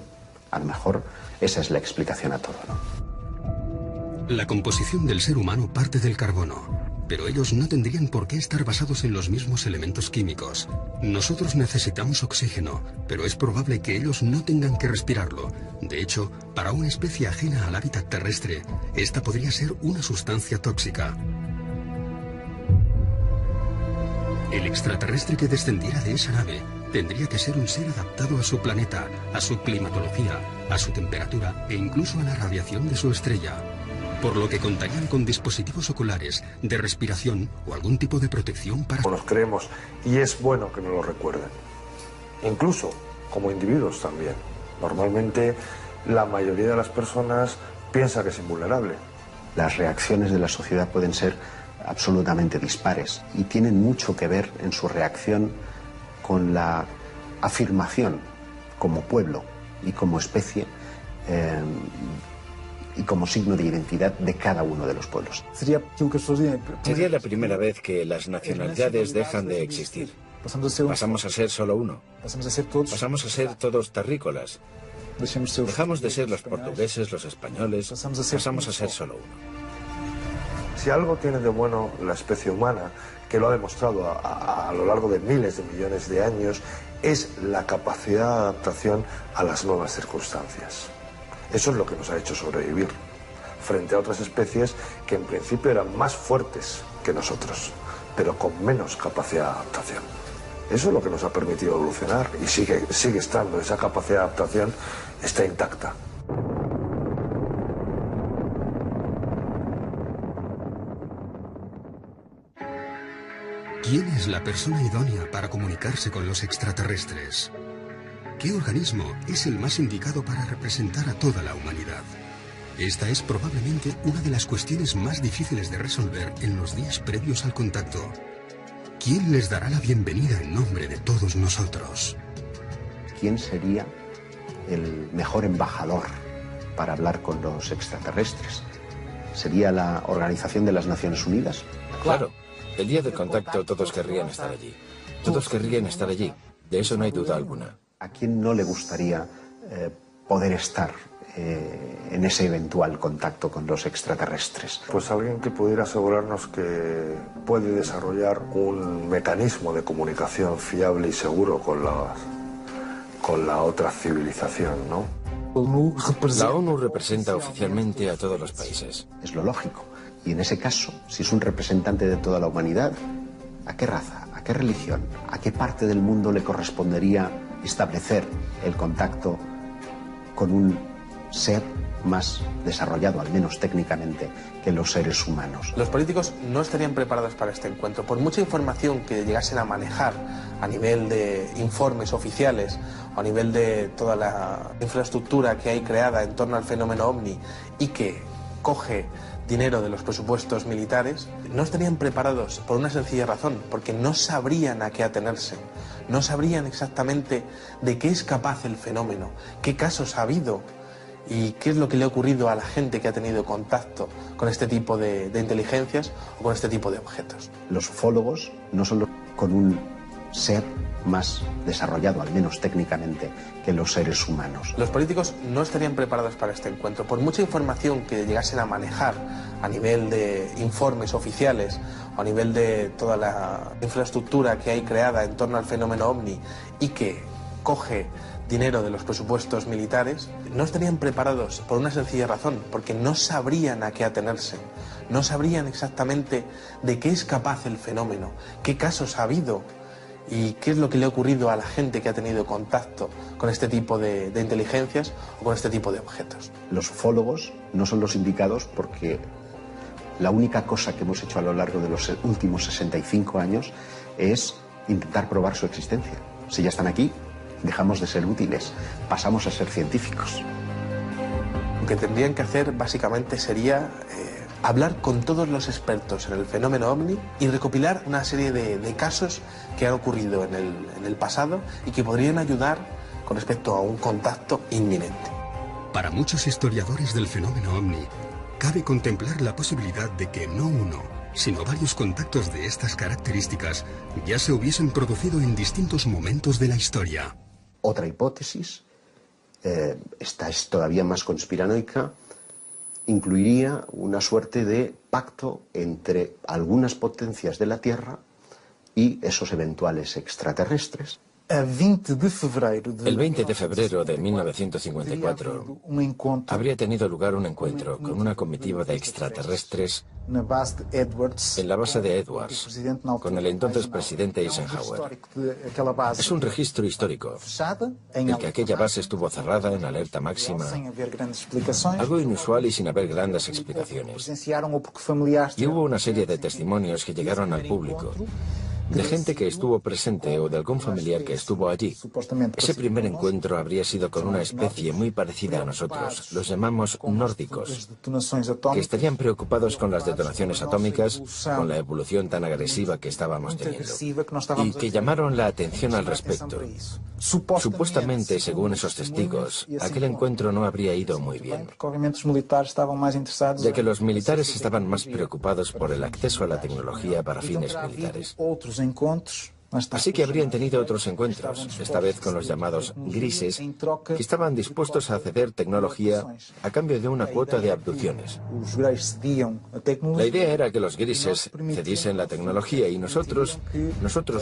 A lo mejor esa es la explicación a todo, ¿no? La composición del ser humano parte del carbono. Pero ellos no tendrían por qué estar basados en los mismos elementos químicos. Nosotros necesitamos oxígeno, pero es probable que ellos no tengan que respirarlo. De hecho, para una especie ajena al hábitat terrestre, esta podría ser una sustancia tóxica. El extraterrestre que descendiera de esa nave tendría que ser un ser adaptado a su planeta, a su climatología, a su temperatura e incluso a la radiación de su estrella. Por lo que contarían con dispositivos oculares, de respiración o algún tipo de protección para... Nos creemos y es bueno que nos lo recuerden. Incluso como individuos también. Normalmente la mayoría de las personas piensa que es invulnerable. Las reacciones de la sociedad pueden ser absolutamente dispares y tienen mucho que ver en su reacción con la afirmación como pueblo y como especie y como signo de identidad de cada uno de los pueblos. Sería la primera vez que las nacionalidades dejan de existir. Pasamos a ser solo uno. Pasamos a ser todos terrícolas. Dejamos de ser los portugueses, los españoles. Pasamos a ser solo uno. Si algo tiene de bueno la especie humana, que lo ha demostrado a lo largo de miles de millones de años, es la capacidad de adaptación a las nuevas circunstancias. Eso es lo que nos ha hecho sobrevivir frente a otras especies que en principio eran más fuertes que nosotros, pero con menos capacidad de adaptación. Eso es lo que nos ha permitido evolucionar y sigue estando, esa capacidad de adaptación está intacta. ¿Quién es la persona idónea para comunicarse con los extraterrestres? ¿Qué organismo es el más indicado para representar a toda la humanidad? Esta es probablemente una de las cuestiones más difíciles de resolver en los días previos al contacto. ¿Quién les dará la bienvenida en nombre de todos nosotros? ¿Quién sería el mejor embajador para hablar con los extraterrestres? ¿Sería la Organización de las Naciones Unidas? Claro, el día del contacto todos querrían estar allí. Todos querrían estar allí, de eso no hay duda alguna. ¿A quién no le gustaría poder estar en ese eventual contacto con los extraterrestres? Pues alguien que pudiera asegurarnos que puede desarrollar un mecanismo de comunicación fiable y seguro con la otra civilización, ¿no? La ONU representa oficialmente a todos los países. Es lo lógico. Y en ese caso, si es un representante de toda la humanidad, ¿a qué raza, a qué religión, a qué parte del mundo le correspondería establecer el contacto con un ser más desarrollado, al menos técnicamente, que los seres humanos? Los políticos no estarían preparados para este encuentro. Por mucha información que llegasen a manejar a nivel de informes oficiales o a nivel de toda la infraestructura que hay creada en torno al fenómeno OVNI y que coge dinero de los presupuestos militares, no estarían preparados por una sencilla razón, porque no sabrían a qué atenerse, no sabrían exactamente de qué es capaz el fenómeno, qué casos ha habido ¿Y qué es lo que le ha ocurrido a la gente que ha tenido contacto con este tipo de inteligencias o con este tipo de objetos? Los ufólogos no son con un ser más desarrollado, al menos técnicamente, que los seres humanos. Los políticos no estarían preparados para este encuentro. Por mucha información que llegasen a manejar a nivel de informes oficiales o a nivel de toda la infraestructura que hay creada en torno al fenómeno OVNI y que coge dinero de los presupuestos militares, no estarían preparados por una sencilla razón, porque no sabrían a qué atenerse, no sabrían exactamente de qué es capaz el fenómeno, qué casos ha habido y qué es lo que le ha ocurrido a la gente que ha tenido contacto con este tipo de inteligencias o con este tipo de objetos. Los ufólogos no son los indicados porque la única cosa que hemos hecho a lo largo de los últimos 65 años es intentar probar su existencia. Si ya están aquí, dejamos de ser útiles, pasamos a ser científicos. Lo que tendrían que hacer básicamente sería hablar con todos los expertos en el fenómeno OVNI y recopilar una serie de casos que han ocurrido en el pasado y que podrían ayudar con respecto a un contacto inminente. Para muchos historiadores del fenómeno OVNI, cabe contemplar la posibilidad de que no uno, sino varios contactos de estas características ya se hubiesen producido en distintos momentos de la historia. Otra hipótesis, esta es todavía más conspiranoica, incluiría una suerte de pacto entre algunas potencias de la Tierra y esos eventuales extraterrestres. El 20 de febrero de 1954 habría tenido lugar un encuentro con una comitiva de extraterrestres en la base de Edwards, con el entonces presidente Eisenhower. Es un registro histórico, el que aquella base estuvo cerrada en alerta máxima, algo inusual y sin haber grandes explicaciones. Y hubo una serie de testimonios que llegaron al público, de gente que estuvo presente o de algún familiar que estuvo allí. Ese primer encuentro habría sido con una especie muy parecida a nosotros, los llamamos nórdicos, que estarían preocupados con las detonaciones atómicas, con la evolución tan agresiva que estábamos teniendo, y que llamaron la atención al respecto. Supuestamente, según esos testigos, aquel encuentro no habría ido muy bien, ya que los militares estaban más preocupados por el acceso a la tecnología para fines militares. Así que habrían tenido otros encuentros, esta vez con los llamados grises, que estaban dispuestos a ceder tecnología a cambio de una cuota de abducciones. La idea era que los grises cediesen la tecnología y nosotros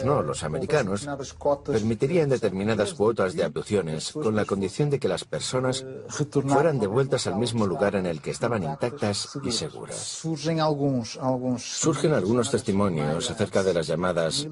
no, los americanos, permitirían determinadas cuotas de abducciones con la condición de que las personas fueran devueltas al mismo lugar en el que estaban intactas y seguras. Surgen algunos testimonios acerca de las llamadas